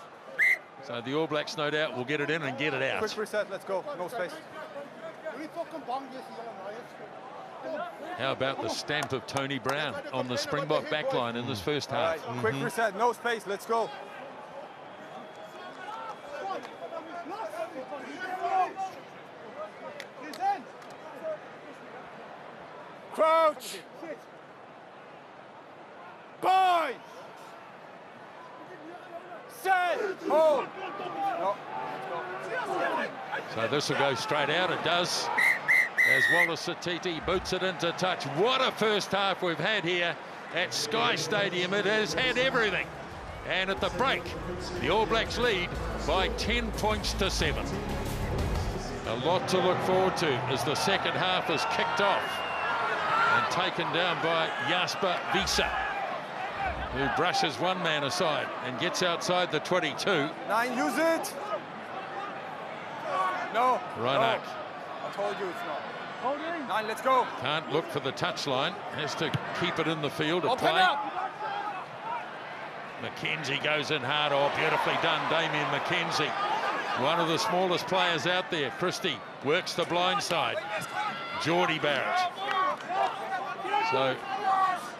So the All Blacks, no doubt, will get it in and get it out. Quick reset, let's go. No space. How about the stamp of Tony Brown on the Springbok backline in this first half? Right. Quick reset, no space, let's go. Crouch! Boy! Set! Hold! No. So this will go straight out. It does. As Wallace Satiti boots it into touch. What a first half we've had here at Sky Stadium. It has had everything. And at the break, the All Blacks lead by 10 points to 7. A lot to look forward to as the second half is kicked off and taken down by Jasper Visa, who brushes one man aside and gets outside the 22. 9, use it! No. Reinach. No. I told you it's not. 9, let's go. Can't look for the touchline. Has to keep it in the field to Open play. up. McKenzie goes in hard. Oh, beautifully done, Damian McKenzie. One of the smallest players out there. Christie works the blind side. Geordie Barrett. So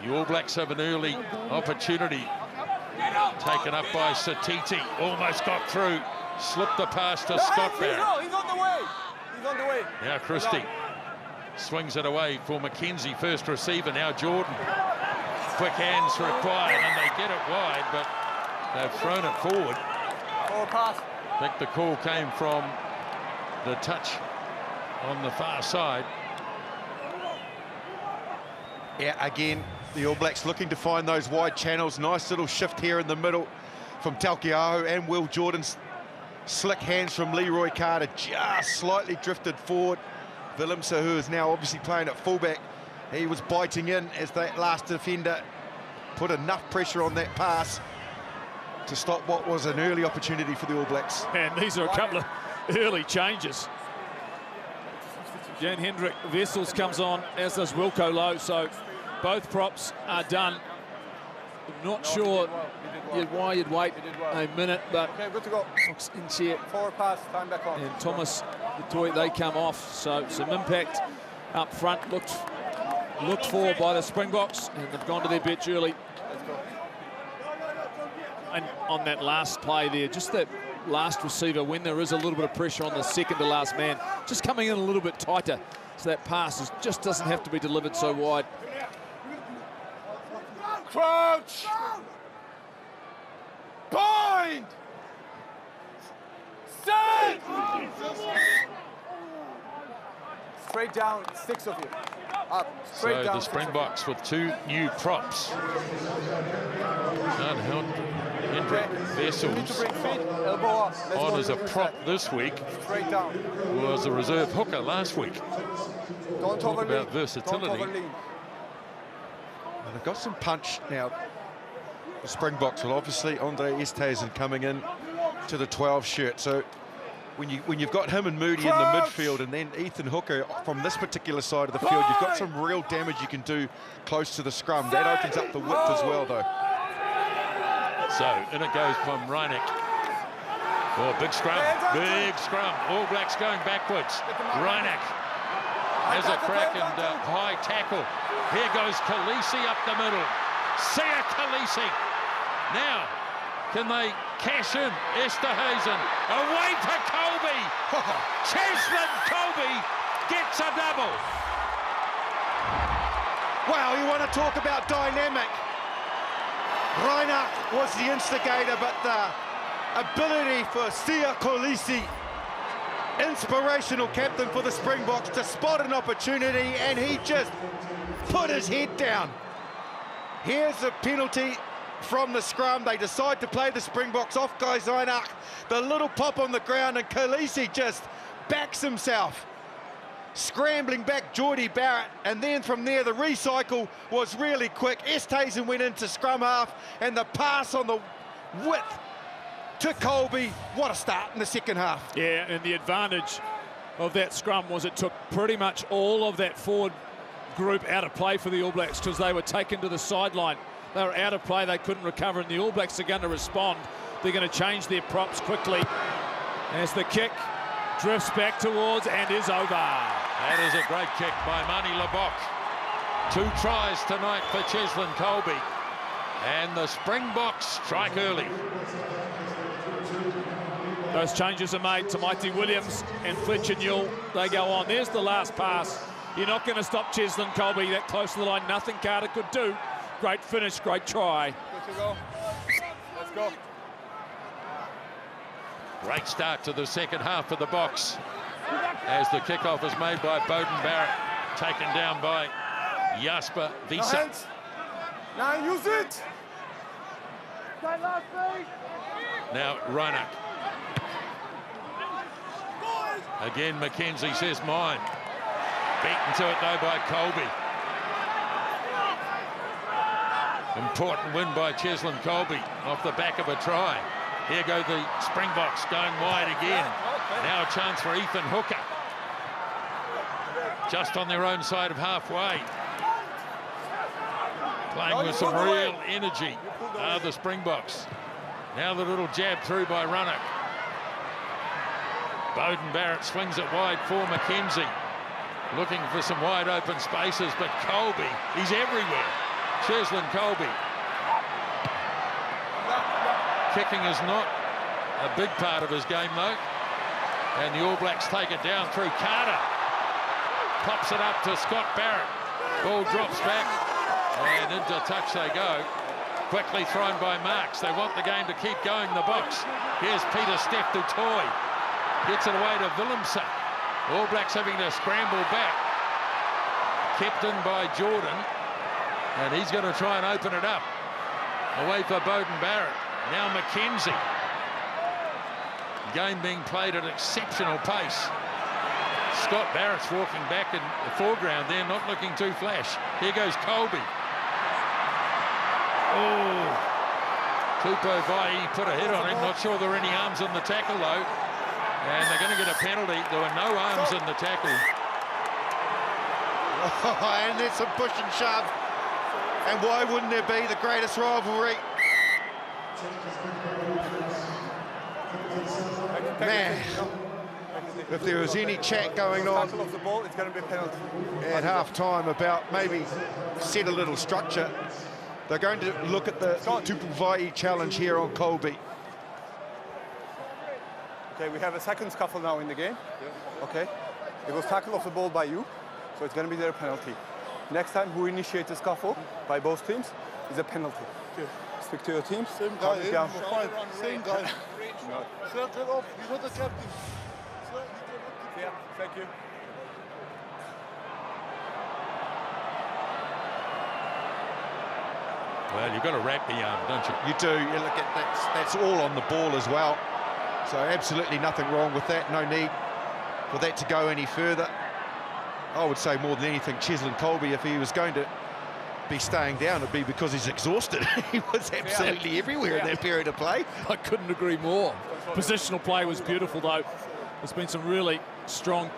the All Blacks have an early opportunity. Taken up by Satiti, almost got through, slipped the pass to Scott Barrett. He's on the way. He's on the way. Now Christie swings it away for McKenzie, first receiver. Now Jordan. Quick hands required, and they get it wide, but they've thrown it forward. Forward pass. I think the call came from the touch on the far side. Yeah, again, the All Blacks looking to find those wide channels. Nice little shift here in the middle from Talkeaho and Will Jordan's slick hands from Leroy Carter, just slightly drifted forward. Willemse, who is now obviously playing at fullback, he was biting in as that last defender put enough pressure on that pass to stop what was an early opportunity for the All Blacks. And these are a couple of early changes. Jan Hendrik Wessels comes on, as does Wilco Lowe, so both props are done. I'm not sure why you'd wait a minute, but Okay, good to go. in here, Forward pass, time back on. and Thomas, they come off, so some impact up front looked for by the Springboks, and they've gone to their bench early. Let's go. And on that last play there, just that last receiver, when there is a little bit of pressure on the second to last man, just coming in a little bit tighter, so that pass just doesn't have to be delivered so wide. Crouch! Bind! Set! Straight down, 6 of you. Up, straight So down. the Springboks with 2 new props. Hendrik You need to Wessels bring feet, elbow up. Let's on go, as a let's prop reset. this week, Straight down. was a reserve hooker last week. Don't Talk overlean. about versatility. Don't overlean. And they've got some punch now. The Springboks, well, obviously André Esterhuizen coming in to the 12 shirt. So when you've got him and Moody in the midfield, and then Ethan Hooker from this particular side of the field, you've got some real damage you can do close to the scrum. That opens up the width as well, though. So in it goes from Reineck. Oh, big scrum, big scrum. All Blacks going backwards. Reineck has a crack and high tackle. Here goes Khaleesi up the middle. Sia Khaleesi. Now, can they cash in? Esterhuizen away to Kolbe. Cheslin Kolbe gets a double. Wow, you want to talk about dynamic. Reineck was the instigator, but the ability for Sia Khaleesi, inspirational captain for the Springboks, to spot an opportunity, and he just put his head down. Here's a penalty from the scrum. They decide to play the Springboks off guys Reineck. The little pop on the ground, and Khaleesi just backs himself, scrambling back Geordie Barrett, and then from there the recycle was really quick. Esterhuizen went into scrum half, and the pass on the width to Kolbe. What a start in the second half. Yeah, and the advantage of that scrum was it took pretty much all of that forward group out of play for the All Blacks, because they were taken to the sideline. They were out of play, they couldn't recover, and the All Blacks are going to respond. They're going to change their props quickly as the kick drifts back towards and is over. That is a great kick by Manie Libbok. 2 tries tonight for Cheslin Kolbe. And the Springboks strike early. Those changes are made to Damian Willemse and Fletcher Newell. They go on. There's the last pass. You're not going to stop Cheslin Kolbe that close to the line. Nothing Carter could do. Great finish, great try. Good to go. Let's go. Great start to the second half for the Boks, as the kickoff is made by Beauden Barrett, taken down by Jasper No Wiese. hands. Now use it. Now Reineck. Again, McKenzie says mine. Beaten to it though by Kolbe. Important win by Cheslin Kolbe off the back of a try. Here go the Springboks going wide again. Now a chance for Ethan Hooker. Just on their own side of halfway. Playing with some real energy are the Springboks. Now the little jab through by Reineck. Beauden Barrett swings it wide for McKenzie. looking for some wide open spaces, but Kolbe, he's everywhere. Cheslin Kolbe. Kicking is not a big part of his game though. And the All Blacks take it down through Carter. Pops it up to Scott Barrett. Ball drops back and into touch they go. Quickly thrown by Marks. They want the game to keep going in the box. Here's Peter Steph du Toit. Gets it away to Willemse. All Blacks having to scramble back. Kept in by Jordan. And he's going to try and open it up. Away for Beauden Barrett. Now McKenzie. Game being played at exceptional pace. Scott Barrett's walking back in the foreground there, not looking too flash. Here goes Kolbe. Oh, Tupou Vaa'i put a hit on him. Not sure there are any arms on the tackle though. And they're going to get a penalty. There were no arms in the tackle. Oh, and there's some push and shove. And why wouldn't there be the greatest rivalry? Man, if there was any chat going on at half-time about maybe set a little structure, they're going to look at the Tupou Vaa'i challenge here on Kolbe. Okay, we have a second scuffle now in the game. Okay, it was tackle off the ball by you, so it's going to be their penalty. Next time, who initiates a scuffle by both teams is a penalty. Okay. Stick to your teams. Same guy, same guy. Circle off, he's not the captain. Yeah, thank you. Well, you've got to wrap the arm, don't you? You do. You look at that's all on the ball as well. So absolutely nothing wrong with that. No need for that to go any further. I would say more than anything, Cheslin Kolbe, if he was going to be staying down, it'd be because he's exhausted. He was absolutely everywhere in that period of play. I couldn't agree more. Positional play was beautiful, though. There's been some really strong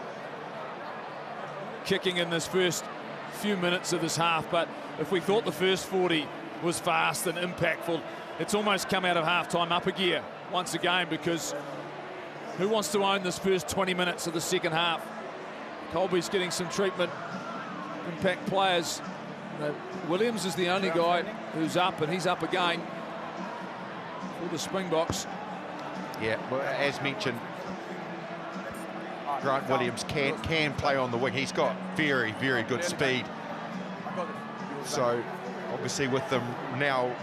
kicking in this first few minutes of this half, but if we thought the first 40 was fast and impactful, it's almost come out of half-time up a gear once again, because who wants to own this first 20 minutes of the second half? Kolbe's getting some treatment, impact players. Williams is the only guy who's up, and he's up again for the Springboks. Yeah, well, as mentioned, Grant Williams can play on the wing. He's got very, very good speed. So, obviously, with them now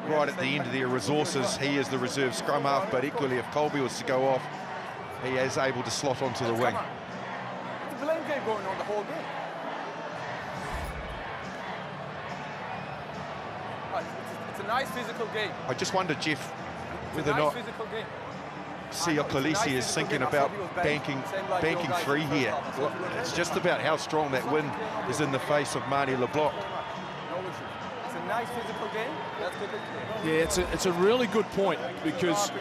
right at the end of their resources, he is the reserve scrum half, but equally, if Kolbe was to go off, he is able to slot onto the wing. It's a blame game going on the whole game. It's a nice physical game. I just wonder, Jeff, whether or not Siya Kolisi is thinking about banking free here. Well, it's just about how strong that wind is in the face of Manie Libbok. It's a nice physical game. That's good. Yeah, it's a really good point, because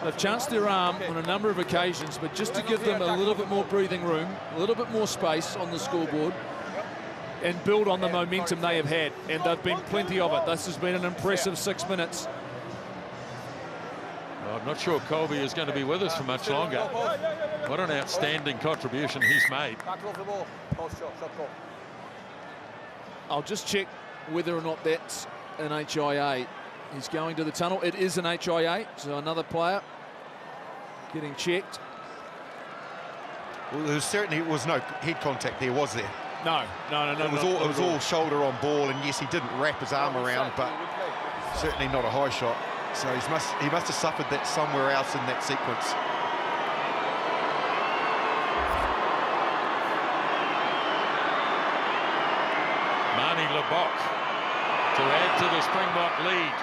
they've chanced their arm on a number of occasions, but just to give them a little bit more breathing room, a little bit more space on the scoreboard, and build on the momentum they have had, and they've been plenty of it. This has been an impressive 6 minutes. Well, I'm not sure Kolbe is going to be with us for much longer. What an outstanding contribution he's made. I'll just check whether or not that's an HIA. He's going to the tunnel. It is an HIA, so another player getting checked. Well, there certainly was no head contact there, was there? No. It was all shoulder on ball, and yes, he didn't wrap his arm around, but certainly not a high shot. So he must have suffered that somewhere else in that sequence. Manie Libbok to add to the Springbok lead.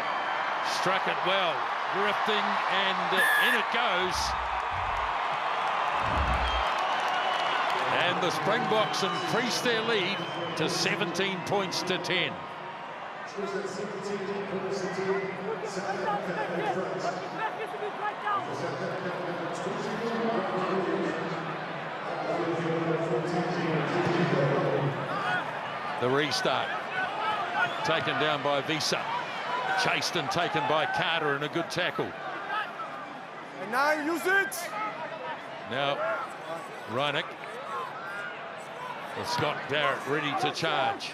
Struck it well, drifting, and in it goes. And the Springboks increase their lead to 17 points to 10. The restart, taken down by Visa. Chased and taken by Carter, and a good tackle. And now use it! Now, Reineck With Scott Barrett ready to charge.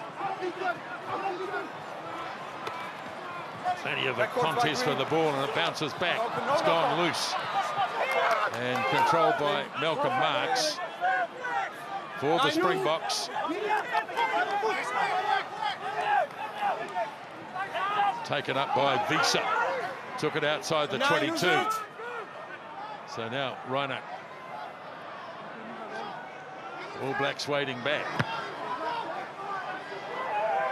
Plenty of a contest for the ball, and it bounces back. It's gone loose. And controlled by Malcolm Marks for the Springboks. Taken up by Visa. Took it outside the 22. So now Reinach. All Blacks waiting back.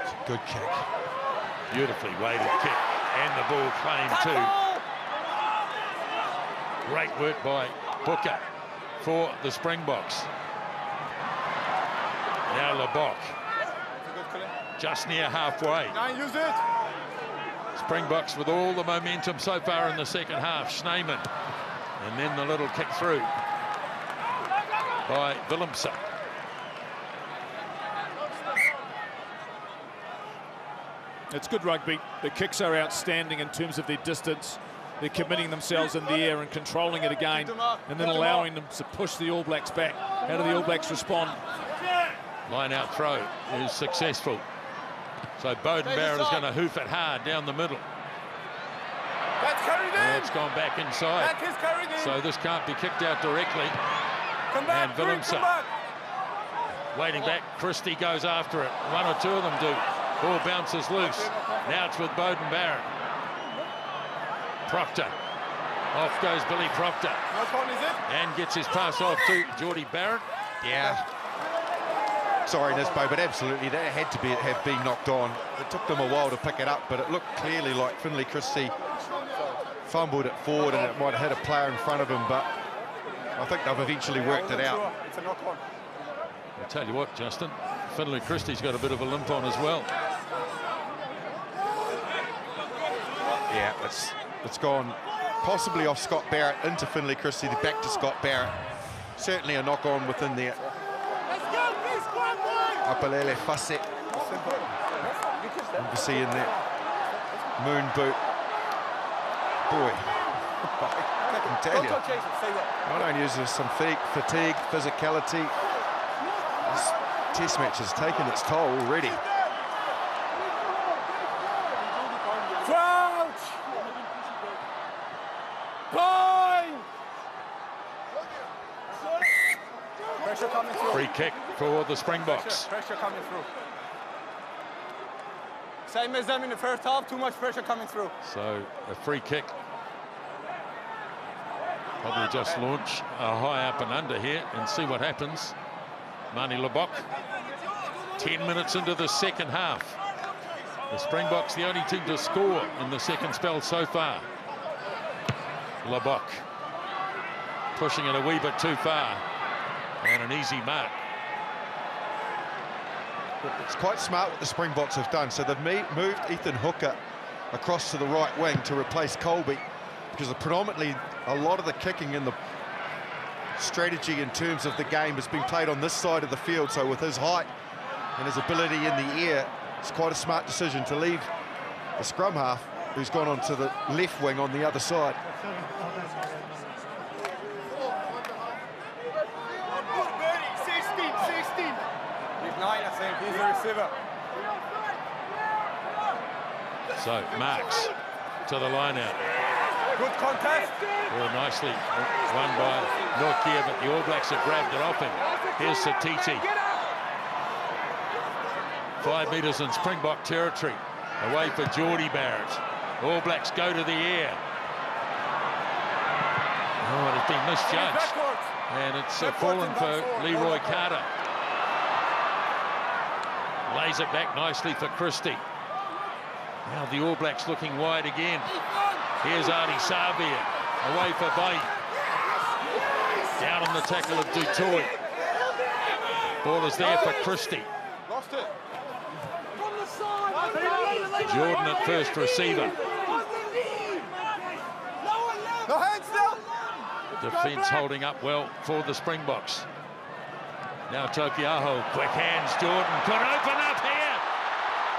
It's a good kick. Beautifully weighted kick. And the ball claimed too. Great work by Booker for the Springboks. Now Libbok. Just near halfway. Use it. Springboks with all the momentum so far in the second half. Snyman. And then the little kick through by Willemse. It's good rugby. The kicks are outstanding in terms of their distance. They're committing themselves in the air and controlling it again, and then allowing them to push the All Blacks back. How do the All Blacks respond? Line out throw is successful. So Beauden Barrett is going to hoof it hard down the middle. That's carried in. It's gone back inside. That is carried in. So this can't be kicked out directly. Come back, And Willemse waiting back. Christie goes after it. One or two of them do. Ball bounces loose. Now it's with Beauden Barrett. Proctor. Off goes Billy Proctor. No point, is it? And gets his pass off to Geordie Barrett. Yeah. Sorry, Nisbo, but absolutely that had to have been knocked on. It took them a while to pick it up, but it looked clearly like Finlay Christie fumbled it forward and it might have hit a player in front of him, but I think they've eventually worked it out. It's a knock-on. I'll tell you what, Justin, Finlay Christie's got a bit of a limp on as well. Yeah, it's gone possibly off Scott Barrett into Finlay Christie, back to Scott Barrett. Certainly a knock-on within there. Apalele Fase. Obviously in that moon boot. Boy, I can tell you, not only is there some fatigue, physicality, this test match has taken its toll already. Crouch! Point! Pressure coming through. Free kick for the Springboks. Pressure coming through. Same as them in the first half, too much pressure coming through. So a free kick. Probably just launch a high up and under here and see what happens. Manie Libbok. 10 minutes into the second half. The Springboks the only team to score in the second spell so far. Libbok pushing it a wee bit too far. And an easy mark. It's quite smart what the Springboks have done. So they've moved Ethan Hooker across to the right wing to replace Kolbe, because predominantly a lot of the kicking and the strategy in terms of the game has been played on this side of the field. So with his height and his ability in the air, it's quite a smart decision to leave the scrum half, who's gone on to the left wing on the other side. Nine, I think. He's the receiver. So Marks to the line out. Good contest. Well, nicely won by Norkia, but the All Blacks have grabbed it off him. Here's Satiti. 5 metres in Springbok territory. Away for Geordie Barrett. All Blacks go to the air. Oh, it has been misjudged. And it's fallen for Leroy Carter. Lays it back nicely for Christie. Now the All Blacks looking wide again. Here's Artie Savia. Away for Bay. Down on the tackle of Dutoy. Ball is there for Christie. Lost it. Jordan at first receiver. No hands still. Defence holding up well for the Springboks. Now Tokiaho, quick hands, Jordan could open up here.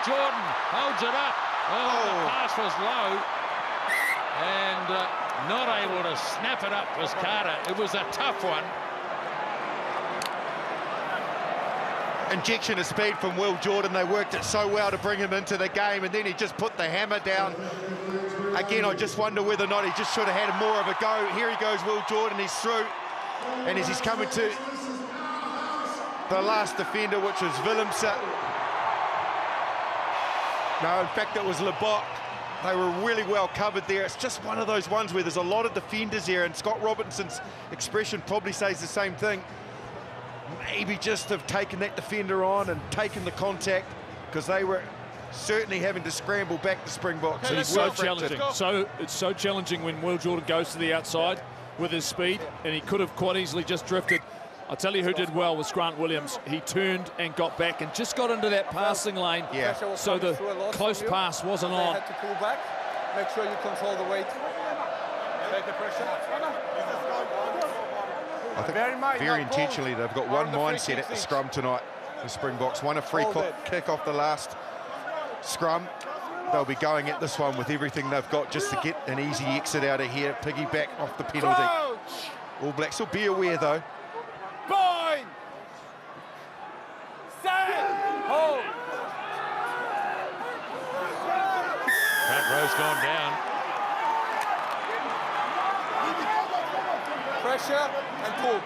Jordan holds it up. Oh, the pass was low. And not able to snap it up was Carter. It was a tough one. injection of speed from Will Jordan. They worked it so well to bring him into the game, and then he just put the hammer down. Again, I just wonder whether or not he just should have had more of a go. Here he goes, Will Jordan, he's through. And as he's coming to the last defender, which was Willemse. No, in fact, it was Libbok. They were really well covered there. It's just one of those ones where there's a lot of defenders here, and Scott Robinson's expression probably says the same thing. Maybe just have taken that defender on and taken the contact, because they were certainly having to scramble back the Springboks. He's so challenging. It's so challenging when Will Jordan goes to the outside with his speed, and he could have quite easily just drifted. I'll tell you who did well was Grant Williams. He turned and got back and just got into that passing lane. Yeah. So the close pass wasn't on. They had to pull back. Make sure you control the weight. Take the pressure. I think very intentionally they've got one mindset at the scrum tonight. The Springboks won a free kick off the last scrum. They'll be going at this one with everything they've got just to get an easy exit out of here, piggyback off the penalty. All Blacks will be aware though. Bind! Set! Hold! Front row's gone down. Pressure and pull.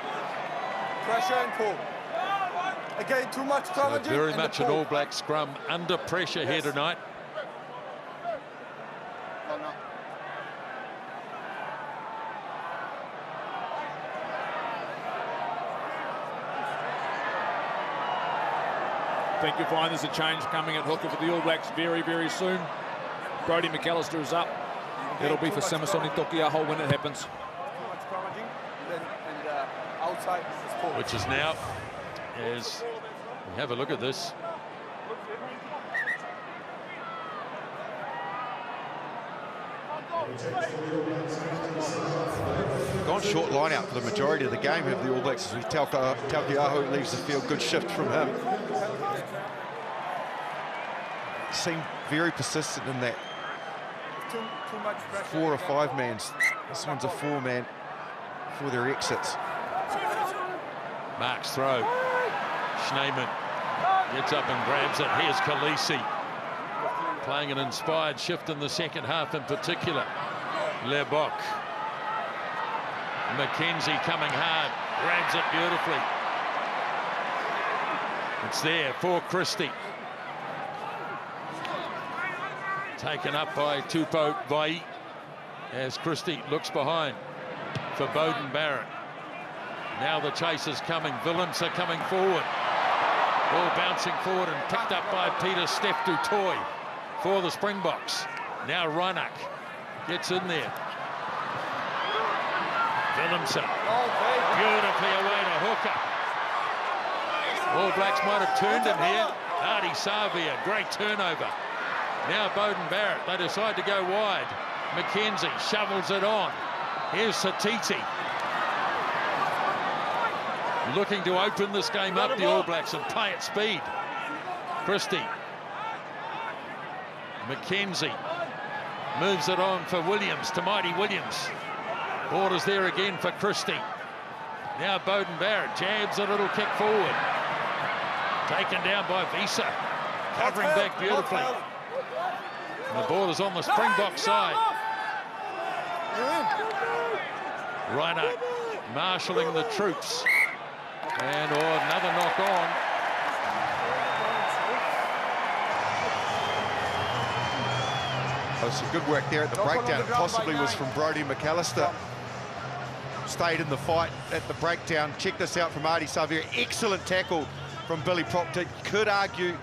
Pressure and pull. Again, too much coverage. Very much an All Black scrum under pressure here tonight. I think you'll find there's a change coming at hooker for the All Blacks very, very soon. Brodie McAllister is up. It'll be for Samisoni Tokiaho when it happens. Which is now, as we have a look at this, Gone short line out for the majority of the game have the All Blacks. As we Taukei'aho leaves the field, good shift from him. Seemed very persistent in that. Too much pressure. 4 or 5 mans. This one's a 4-man for their exits. Mark's throw. Snyman gets up and grabs it. Here's Khaleesi playing an inspired shift in the second half in particular. Libbok. McKenzie coming hard, grabs it beautifully. It's there for Christie. Taken up by Tupou Vai as Christie looks behind for Beauden Barrett. Now the chase is coming. Willemse coming forward. Ball bouncing forward and picked up by Peter Steph du Toit for the Springboks. Now Reinach gets in there. Willemse beautifully away to hooker. All Blacks might have turned him here. Ardie Savia, great turnover. Now Beauden Barrett, they decide to go wide. McKenzie shovels it on. Here's Satiti. Looking to open this game up, the All Blacks, and play at speed. Christie. McKenzie moves it on for Williams, to Mighty Williams. Borders there again for Christie. Now Beauden Barrett jabs a little kick forward. Taken down by Visa. Covering back beautifully. And the ball is on the Springbok side. Reinach marshalling the troops. And another knock on. Oh, some good work there at the breakdown. It possibly was from Brodie McAllister. Stayed in the fight at the breakdown. Check this out from Ardie Savia. Excellent tackle from Billy Proctor. Could argue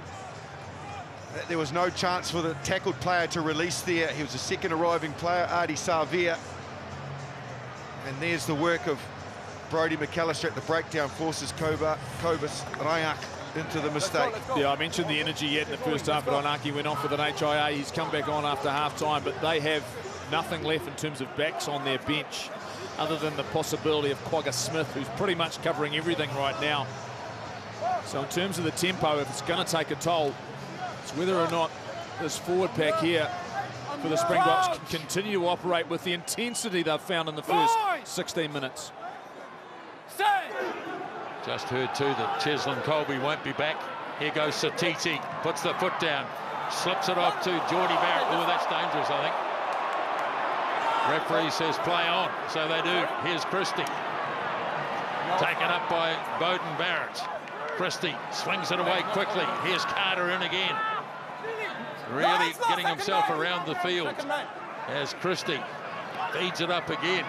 that there was no chance for the tackled player to release there. He was a second arriving player, Ardie Savia. And there's the work of Brodie McAllister at the breakdown, forces Kwagga into the mistake. Yeah, I mentioned the energy yet in the first half, but Onaki went off with an HIA. He's come back on after half-time, but they have nothing left in terms of backs on their bench other than the possibility of Kwagga Smith, who's pretty much covering everything right now. So in terms of the tempo, if it's going to take a toll, it's whether or not this forward pack here for the Springboks can continue to operate with the intensity they've found in the first 16 minutes. Just heard too that Cheslin Kolbe won't be back. Here goes Satiti, puts the foot down, slips it off to Geordie Barrett. Oh, that's dangerous, I think. Referee says play on, so they do. Here's Christie. Taken up by Beauden Barrett. Christie swings it away quickly. Here's Carter in again. Really getting himself around the field as Christie feeds it up again.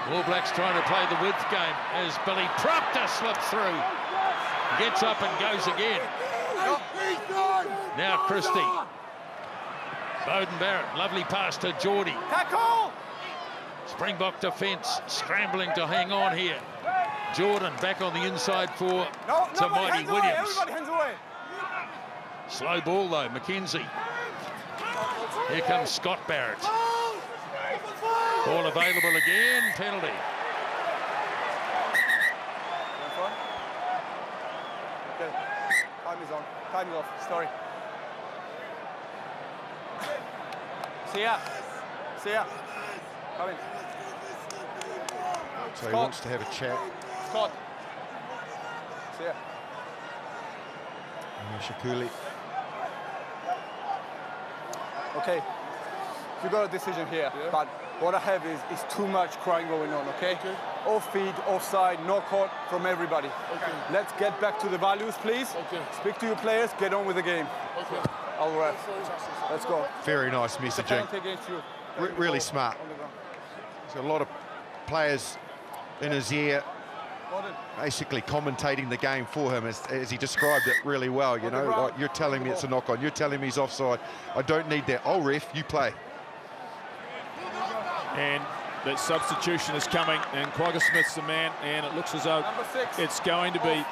All Blacks trying to play the width game as Billy Proctor slips through. Gets up and goes again. Now Christie. Beauden Barrett, lovely pass to Geordie. Tackle! Springbok defence scrambling to hang on here. Jordan back on the inside for Manie Williams. Everybody hands away. Slow ball though, McKenzie. Here comes Scott Barrett. Ball available again, penalty. Okay, time is on. Time is off. Sorry. See ya. See ya. Come in. So he wants to have a chat. Scott. See ya. Shakuli. Okay. You got a decision here, but what I have is too much crying going on, okay? Off feed, offside, no caught from everybody. Okay. Let's get back to the values, please. Okay. Speak to your players, get on with the game. Okay. I'll ref. Let's go. Very nice messaging. Really smart. There's a lot of players in his ear, basically commentating the game for him as he described it really well. You know, like, you're telling me it's a knock on, you're telling me he's offside. I don't need that. Oh, ref, you play. And that substitution is coming, and Kwagga Smith's the man, and it looks as though it's going to be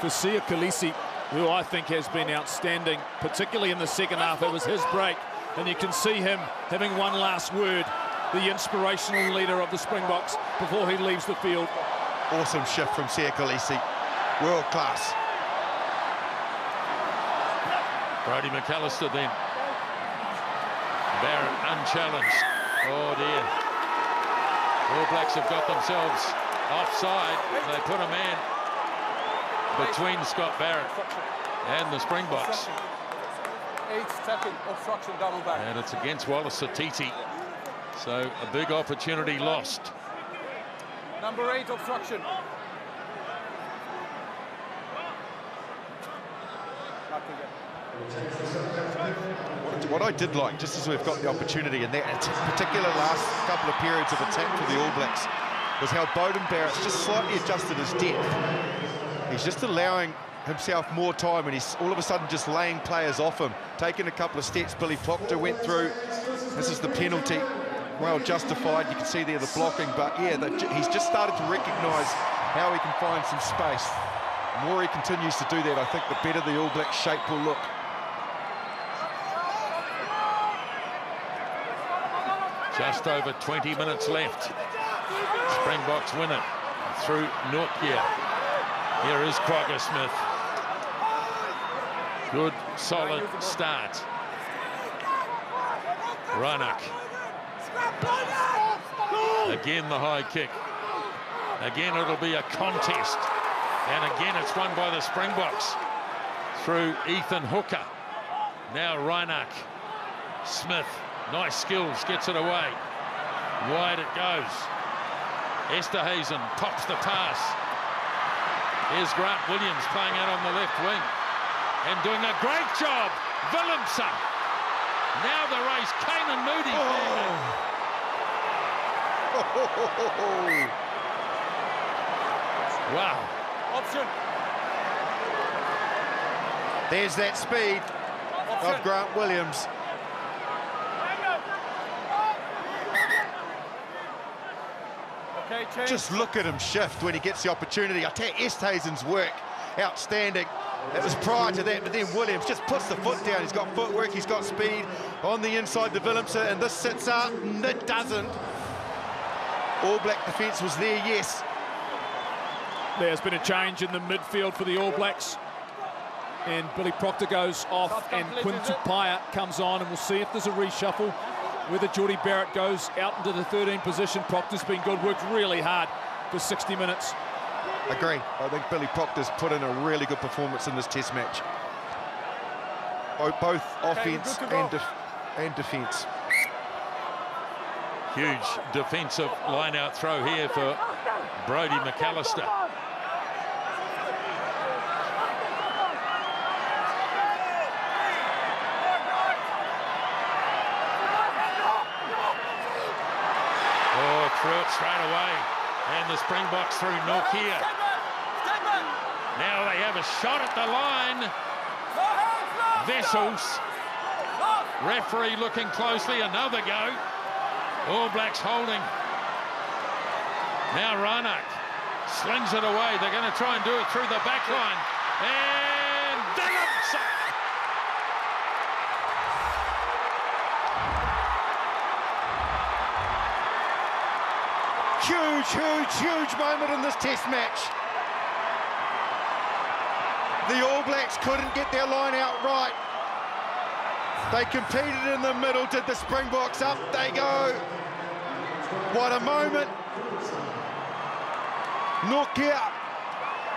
Fasea Khaleesi, who I think has been outstanding, particularly in the second half. It was his break, and you can see him having one last word, the inspirational leader of the Springboks, before he leaves the field. Awesome shift from Fasea Khaleesi, world class. Brodie McAllister then. Barrett unchallenged. Oh dear. All Blacks have got themselves offside. They put a man between Scott Barrett and the Springboks. 8-second obstruction double back. And it's against Wallace Satiti. So a big opportunity lost. Number 8 obstruction. What I did like, just as we've got the opportunity in that particular last couple of periods of attack for the All Blacks, was how Beauden Barrett's just slightly adjusted his depth. He's just allowing himself more time, and he's all of a sudden just laying players off him, taking a couple of steps. Billy Proctor went through. This is the penalty, well justified. You can see there the blocking, but yeah, he's just started to recognise how he can find some space. The more he continues to do that, I think the better the All Black shape will look. Just over 20 minutes left. Springboks win it through Nortje. Here is Kwagga Smith. Good, solid start. Reinach. Again the high kick. Again it'll be a contest. And again it's won by the Springboks through Ethan Hooker. Now Reinach. Smith. Nice skills, gets it away. Wide it goes. Esterhuizen pops the pass. Here's Grant Williams playing out on the left wing and doing a great job. Willemse. Now the race, Kane and Moody. Wow. Option. There's that speed of Grant Williams. Okay, just look at him shift when he gets the opportunity. I tell you, Esterhuizen's work, outstanding. It was prior to that, but then Williams just puts the foot down. He's got footwork, he's got speed on the inside to Willemse, and this sits up, and it doesn't. All Black defence was there, yes. There's been a change in the midfield for the All Blacks. And Billy Proctor goes off, and Quintu Paia comes on, and we'll see if there's a reshuffle. Whether Geordie Barrett goes out into the 13 position. Proctor's been good, worked really hard for 60 minutes. Agree. I think Billy Proctor's put in a really good performance in this test match. Both offense and defense. Huge defensive line-out throw here for Brodie McAllister. Oh, threw it straight away. And the Springboks through Nokia. Now they have a shot at the line. Vessels. Referee looking closely. Another go. All Blacks holding. Now Reinach slings it away. They're going to try and do it through the back line. And Willemse. Huge moment in this test match. The All Blacks couldn't get their line out right. They competed in the middle, did the Springboks. Up they go. What a moment. Nokia.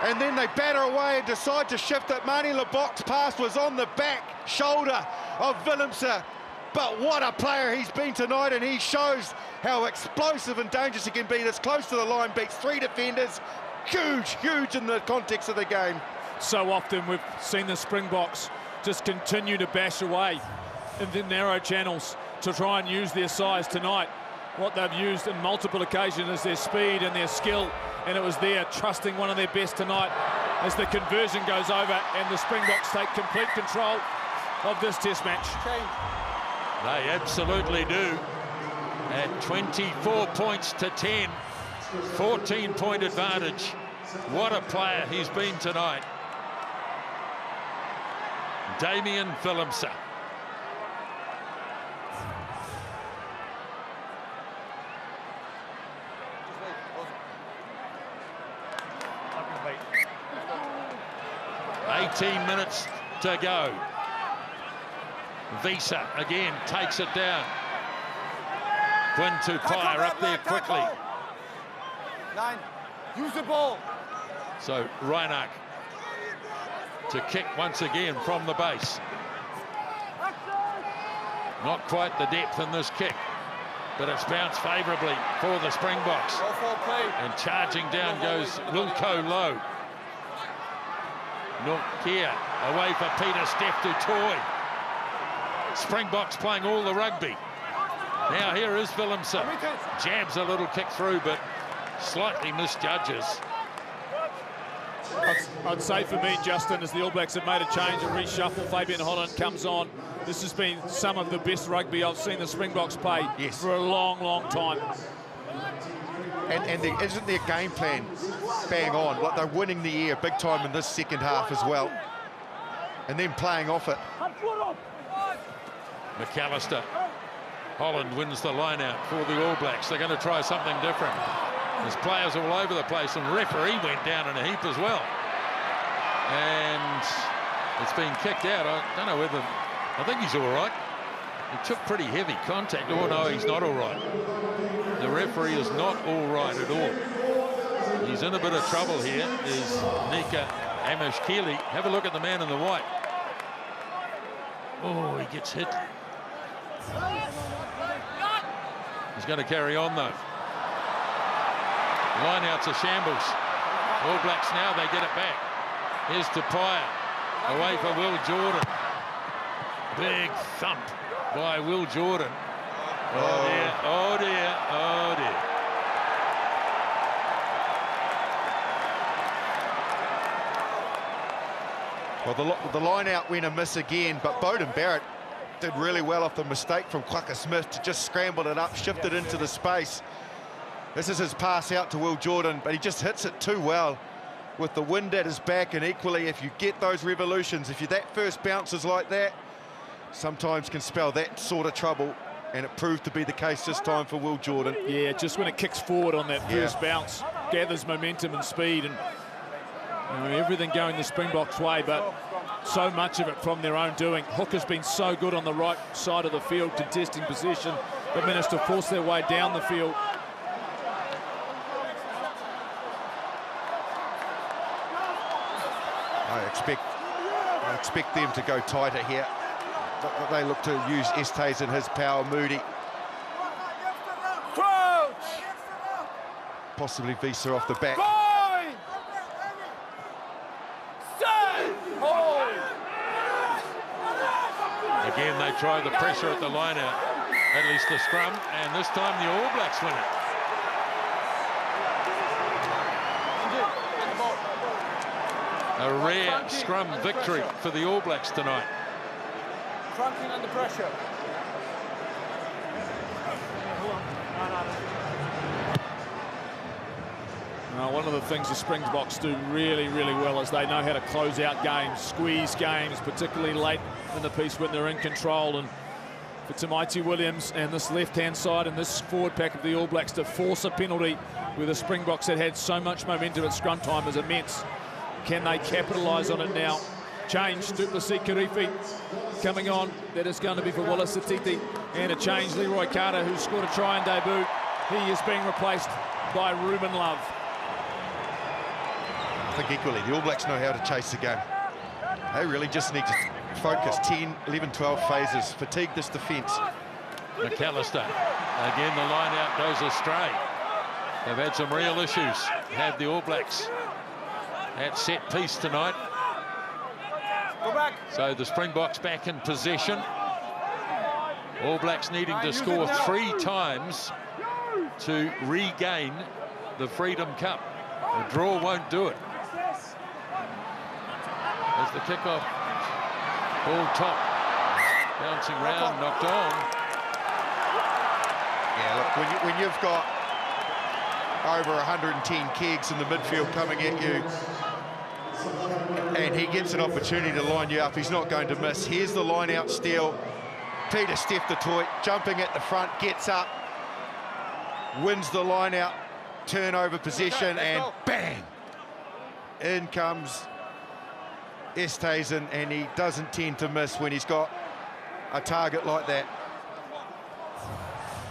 And then they batter away and decide to shift it. Manie Libbok's pass was on the back shoulder of Willemse. But what a player he's been tonight, and he shows how explosive and dangerous he can be. This close to the line, beats 3 defenders. Huge in the context of the game. So often we've seen the Springboks just continue to bash away in the narrow channels to try and use their size. Tonight, what they've used in multiple occasions is their speed and their skill, and it was there, trusting one of their best tonight as the conversion goes over and the Springboks take complete control of this test match. They absolutely do. At 24 points to 10, 14-point advantage. What a player he's been tonight. Damian Willemse. "18 minutes to go." Visa again takes it down. Quinn Tupaia up there quickly. 9. Use the ball. So Reinach to kick once again from the base. Not quite the depth in this kick, but it's bounced favourably for the Springboks. And charging down goes Wilco Low. Nokia away for Peter Steph du Toit. Springboks playing all the rugby. Now here is Willemse. Jabs a little kick through, but slightly misjudges. I'd say for me, Justin, as the All Blacks have made a change, a reshuffle, Fabian Holland comes on. This has been some of the best rugby I've seen the Springboks play for a long time. And isn't their game plan bang on? Like, they're winning the air big time in this second half as well. And then playing off it. McAllister. Holland wins the line out for the All Blacks. They're going to try something different. There's players all over the place, and referee went down in a heap as well. And it's been kicked out. I don't know whether... I think he's all right. He took pretty heavy contact. Oh, no, he's not all right. The referee is not all right at all. He's in a bit of trouble here, is Nika Amishkili. Have a look at the man in the white. Oh, he gets hit. He's going to carry on, though. Line out's a shambles. All Blacks now, they get it back. Here's Tupaia. Away for Will Jordan. Big thump by Will Jordan. Oh dear, oh dear, oh dear. Well, the line out went a miss again, but Beauden Barrett did really well off the mistake from Kwagga Smith to just scramble it up, shift it into the space. This is his pass out to Will Jordan, but he just hits it too well with the wind at his back. And equally, if you get those revolutions, if that first bounce is like that, sometimes can spell that sort of trouble. And it proved to be the case this time for Will Jordan. Yeah, just when it kicks forward on that first bounce, gathers momentum and speed, and everything going the Springboks' way, but so much of it from their own doing. Hook has been so good on the right side of the field, contesting possession, but managed to force their way down the field. I expect them to go tighter here. But they look to use Esterhuizen, his power. Moody. Crouch! Possibly Visa off the back. Going! Stay! Hold! Again, they try the pressure at the line out, at least the scrum, and this time the All Blacks win it. A rare scrum victory for the All Blacks tonight. Trunking under pressure. One of the things the Springboks do really, really well is they know how to close out games, squeeze games, particularly late in the piece when they're in control. And for Damian Willemse and this left-hand side and this forward pack of the All Blacks to force a penalty where the Springboks had so much momentum at scrum time is immense. Can they capitalise on it now? Change, Duplessis Kirifi coming on. That is going to be for Willis Satiti. And a change, Leroy Carter, who scored a try and debut. He is being replaced by Ruben Love. I think equally, the All Blacks know how to chase the game. They really just need to focus 10, 11, 12 phases, fatigue this defence. McAllister, again the line out goes astray. They've had some real issues, have the All Blacks at set piece tonight. Go back. So the Springboks back in possession. All Blacks needing to score 3 times to regain the Freedom Cup. The draw won't do it. As the kickoff, ball top, bouncing round, knocked on. Yeah, look, when you've got over 110 kegs in the midfield coming at you, and he gets an opportunity to line you up, he's not going to miss. Here's the line-out steal. Peter Steph-Toy jumping at the front, gets up, wins the line-out, turnover position, and bang! In comes Esterhuizen, and he doesn't tend to miss when he's got a target like that.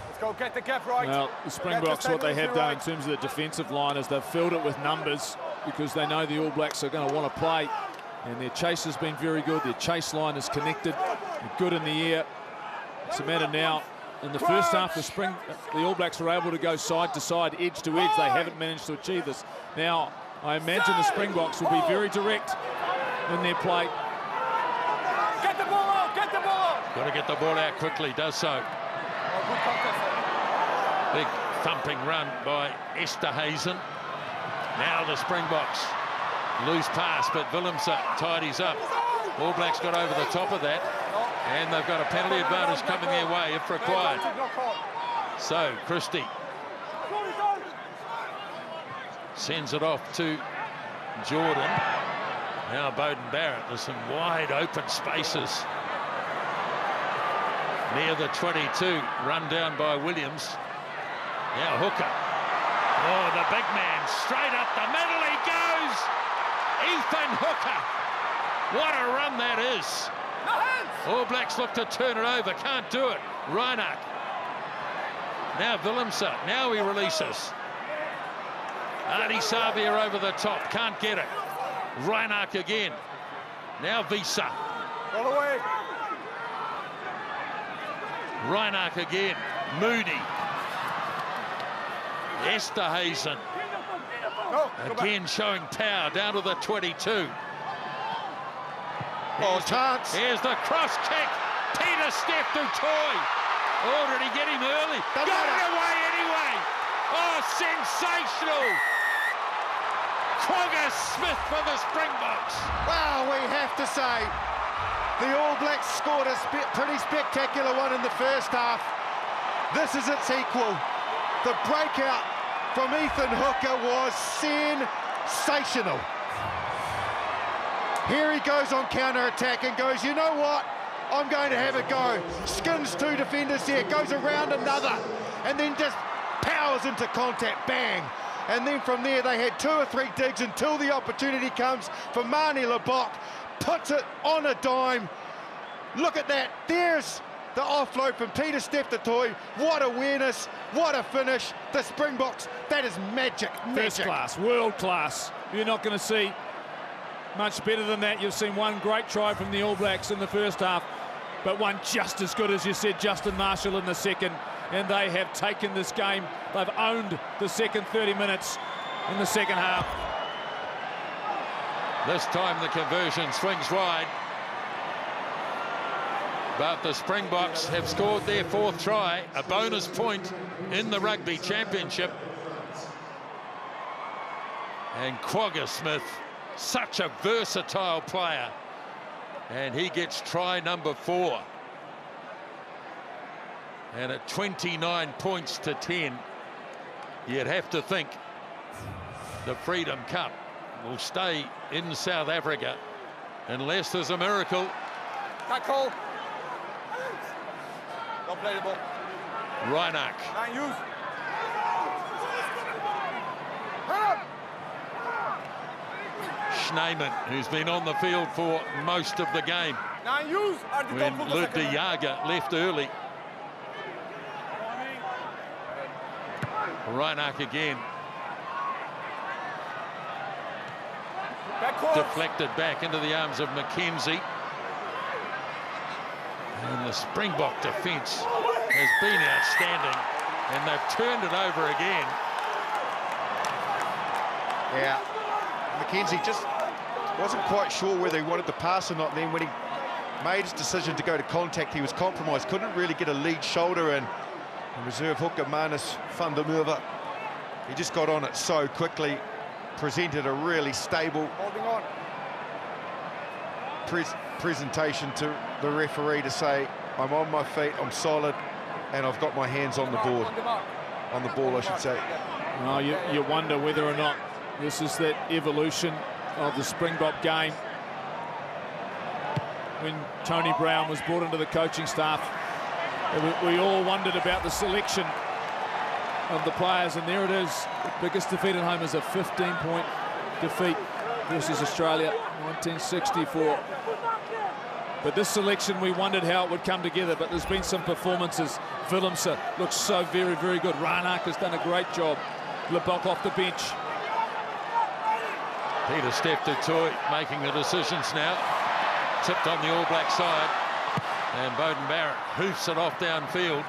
Let's go get the gap right. Well, the Springboks, what they have done in terms of the defensive line is they've filled it with numbers because they know the All Blacks are going to want to play, and their chase has been very good. Their chase line is connected, good in the air. It's a matter now. In the first half, the All Blacks were able to go side to side, edge to edge. They haven't managed to achieve this. Now, I imagine the Springboks will be very direct in their play. Get the ball out, get the ball out. Got to get the ball out quickly, does so. Big thumping run by Esterhuizen. Now the Springboks. Loose pass, but Willemse tidies up. All Blacks got over the top of that, and they've got a penalty advantage coming their way if required. So Christie sends it off to Jordan. Now Beauden Barrett. There's some wide open spaces near the 22, run down by Williams. Now Hooker. Oh, the big man straight up the middle he goes. Ethan Hooker. What a run that is. All Blacks look to turn it over, can't do it. Reinach. Now Willemse, now he releases. Artie Savia over the top, can't get it. Reinach again. Now Visa. All the way. Reinach again. Moody. Esterhuizen. Again showing power down to the 22. Oh, chance. Here's the cross kick. Peter Steph-Toy. Oh, did he get him early? Got it away anyway. Oh, sensational. Kwagga Smith for the Springboks. Wow, we have to say, the All Blacks scored a pretty spectacular one in the first half. This is its equal. The breakout from Ethan Hooker was sensational. Here he goes on counter-attack and goes, you know what? I'm going to have a go. Skins 2 defenders there, goes around another, and then just powers into contact, bang. And then from there, they had 2 or 3 digs until the opportunity comes for Manie Libbok, puts it on a dime. Look at that, there's the offload from Peter Steph-Toy. What awareness, what a finish. The Springboks, that is magic. First class, world class. You're not going to see much better than that. You've seen one great try from the All Blacks in the first half, but one just as good, as you said, Justin Marshall in the second. And they have taken this game. They've owned the second 30 minutes in the second half. This time the conversion swings wide. But the Springboks have scored their 4th try, a bonus point in the Rugby Championship. And Kwagga Smith, such a versatile player. And he gets try number 4. And at 29 points to 10, you'd have to think the Freedom Cup will stay in South Africa unless there's a miracle. Tackle. Don't play the ball. Reinach. Nine, use. Snyman, who's been on the field for most of the game. Nine, use. When Ludde Jager left early. Reinach again. Deflected back into the arms of McKenzie. And the Springbok defence has been outstanding. And they've turned it over again. Yeah, McKenzie just wasn't quite sure whether he wanted to pass or not. Then when he made his decision to go to contact, he was compromised. Couldn't really get a lead shoulder in. The reserve hooker Manus van der Merwe, he just got on it so quickly, presented a really stable presentation to the referee to say, I'm on my feet, I'm solid, and I've got my hands on the board. On the ball, I should say. Well, you wonder whether or not this is that evolution of the Springbok game. When Tony Brown was brought into the coaching staff, we all wondered about the selection of the players, and there it is. The biggest defeat at home is a 15-point defeat versus Australia, 1964. But this selection, we wondered how it would come together, but there's been some performances. Willemse looks so very, very good. Reinach has done a great job. Libbok off the bench. Peter Steph-Toy making the decisions now. Tipped on the All Black side. And Beauden Barrett hoofs it off downfield.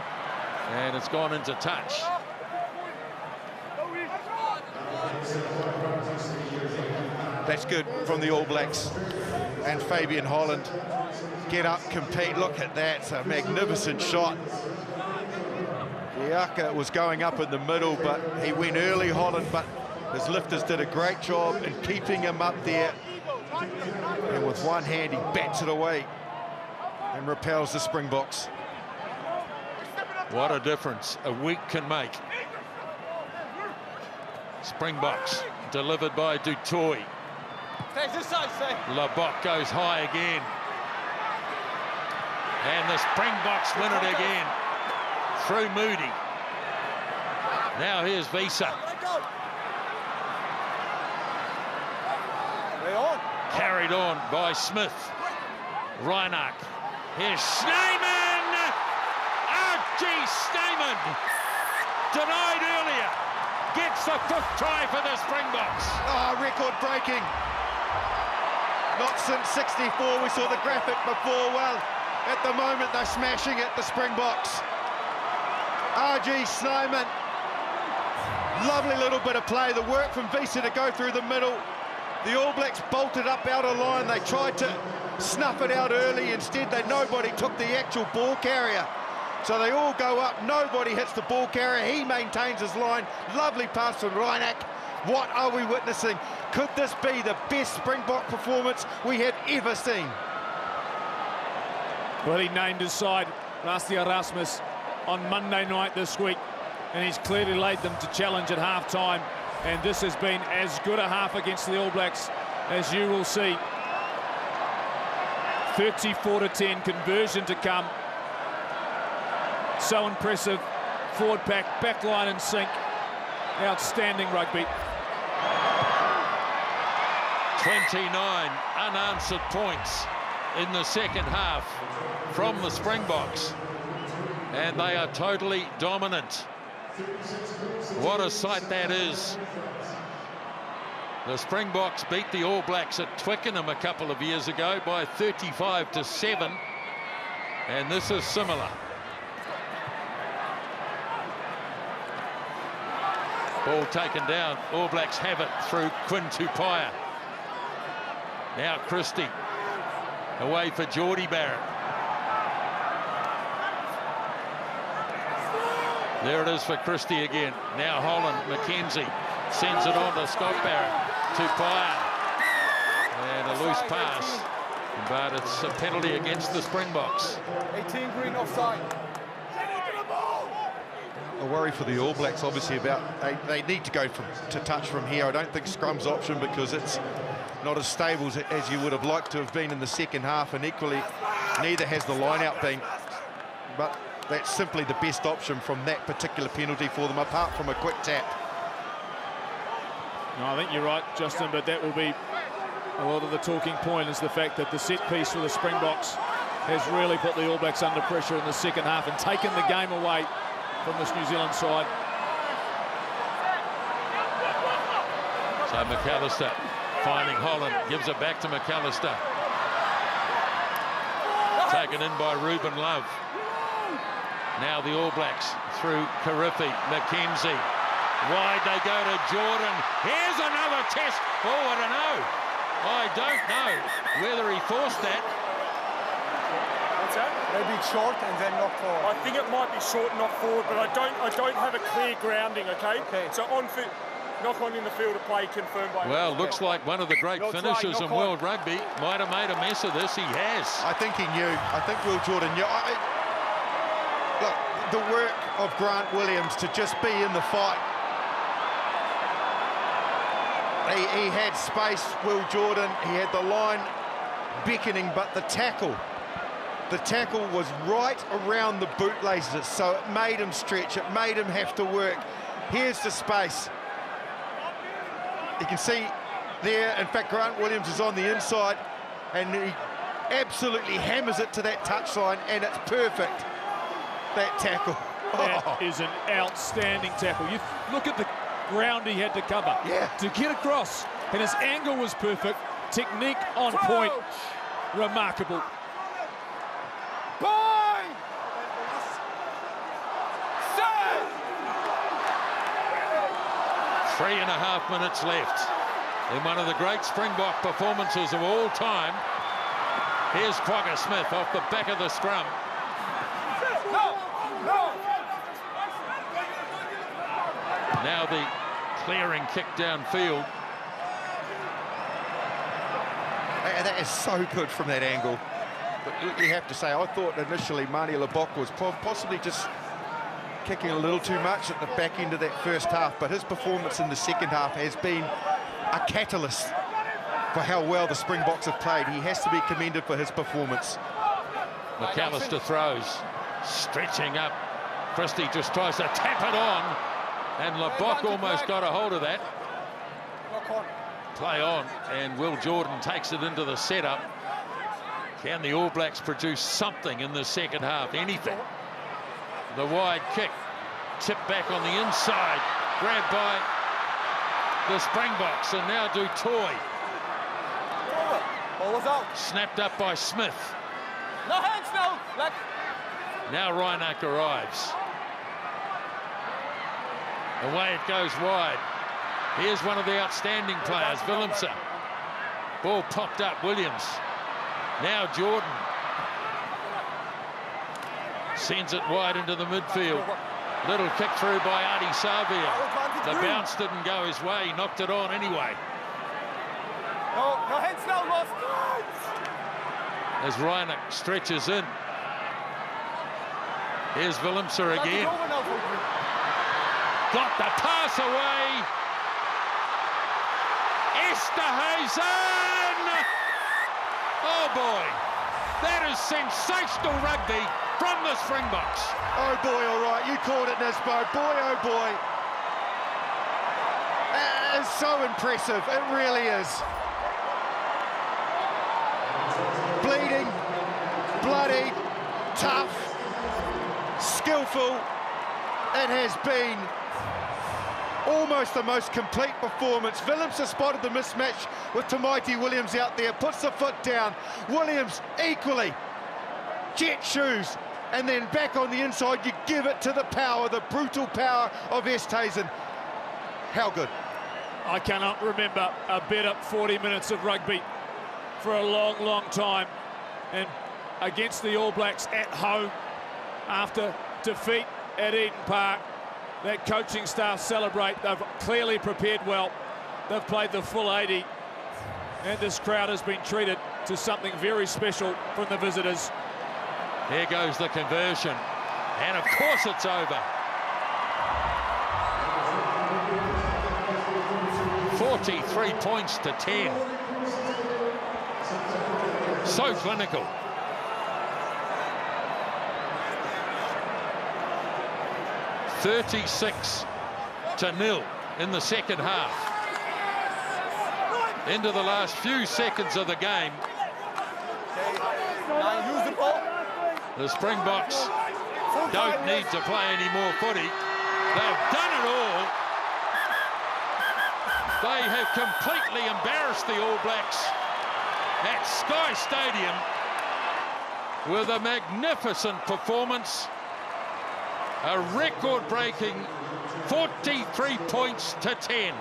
And it's gone into touch. That's good from the All Blacks. And Fabian Holland. Get up, compete. Look at that. It's a magnificent shot. Yaka was going up in the middle, but he went early, Holland, but his lifters did a great job in keeping him up there. And with one hand, he bats it away and repels the Springboks. What a difference a week can make. Springboks delivered by du Toit. Libbok goes high again. And the Springboks win it again through Moody. Now here's Visa. Carried on by Smith. Reinach. Here's Snyman. Oh, gee, Snyman. Denied earlier. Gets the 5th try for the Springboks. Oh, record breaking. Not since 64 we saw the graphic before. Well, at the moment they're smashing it, the Springboks. R.G. Snyman. Lovely little bit of play. The work from Visa to go through the middle. The All Blacks bolted up out of line. They tried to snuff it out early. Instead, nobody took the actual ball carrier. So they all go up. Nobody hits the ball carrier. He maintains his line. Lovely pass from Reinach. What are we witnessing? Could this be the best Springbok performance we have ever seen? Well, he named his side, Rastia Erasmus, on Monday night this week, and he's clearly laid them to challenge at half-time. And this has been as good a half against the All Blacks as you will see. 34-10, conversion to come. So impressive. Forward pack, back line and sync. Outstanding rugby. 29 unanswered points in the second half from the Springboks. And they are totally dominant. What a sight that is. The Springboks beat the All Blacks at Twickenham a couple of years ago by 35-7, and this is similar. Ball taken down. All Blacks have it through Quinn Tupaia. Now Christie away for Geordie Barrett. There it is for Christie again. Now Holland, McKenzie sends it on to Scott Barrett. Tupaia. And a loose pass, but it's a penalty against the Springboks. 18 green offside. A worry for the All Blacks, obviously, about they need to go to touch from here. I don't think scrum's option because it's not as stable as you would have liked to have been in the second half, and equally neither has the line-out been. But that's simply the best option from that particular penalty for them, apart from a quick tap. No, I think you're right, Justin, but that will be a lot of the talking point, is the fact that the set piece for the Springboks has really put the All Blacks under pressure in the second half and taken the game away from this New Zealand side. So McAllister finding Holland, gives it back to McAllister. Taken in by Ruben Love. Now the All Blacks through Karifi, McKenzie. Wide they go to Jordan. Here's another test. Oh, I don't know. I don't know whether he forced that. What's that? Maybe short and then knock forward. I think it might be short, knock forward, but I don't have a clear grounding. Okay. So on foot, knock on in the field of play confirmed by. Well, looks like one of the great finishers in world rugby might have made a mess of this. He has. I think he knew. I think Will Jordan knew. Look, the work of Grant Williams to just be in the fight. He had space, Will Jordan. He had the line beckoning, but the tackle was right around the bootlaces, so it made him stretch. It made him have to work. Here's the space. You can see there, in fact, Grant Williams is on the inside, and he absolutely hammers it to that touchline, and it's perfect, that tackle. That is an outstanding tackle. You look at the ground he had to cover to get across, and his angle was perfect, technique on point, remarkable. 3.5 minutes left in one of the great Springbok performances of all time. Here's Kwagga Smith off the back of the scrum. Now the clearing kick downfield. That is so good from that angle. But you have to say, I thought initially Manie Libbok was possibly just kicking a little too much at the back end of that first half, but his performance in the second half has been a catalyst for how well the Springboks have played. He has to be commended for his performance. McAllister throws, stretching up. Christie just tries to tap it on, and Libbok almost got a hold of that. Play on, and Will Jordan takes it into the setup. Can the All Blacks produce something in the second half? Anything? The wide kick, tipped back on the inside, grabbed by the Springboks, and now do Toy. Ball was out. Snapped up by Smith. No hands, no. Like. Now Reinach arrives. Away it goes wide. Here's one of the outstanding players, Willemse. Ball popped up, Williams. Now Jordan. Sends it wide into the midfield. Little kick through by Adi Savia. The bounce didn't go his way. He knocked it on anyway. No hands, no lost. As Reinach stretches in. Here's Willemse again. Got the pass away. Esterhuizen! Oh boy, that is sensational rugby from the Springboks. Oh boy, all right, you called it, Nisbo. Boy, oh boy. That is so impressive, it really is. Bleeding, bloody, tough, skillful. It has been almost the most complete performance. Willemse spotted the mismatch with Damian Willemse out there, puts the foot down. Williams equally, jet shoes, and then back on the inside, you give it to the power, the brutal power of Esterhuizen. How good. I cannot remember a better 40 minutes of rugby for a long, long time. And against the All Blacks at home, after defeat at Eden Park, that coaching staff celebrate. They've clearly prepared well. They've played the full 80. And this crowd has been treated to something very special from the visitors. Here goes the conversion. And of course it's over. 43 points to 10. So clinical. (36-0) in the second half. Into the last few seconds of the game. Use the ball. The Springboks don't need to play any more footy. They've done it all. They have completely embarrassed the All Blacks at Sky Stadium with a magnificent performance. A record-breaking 43 points to 10.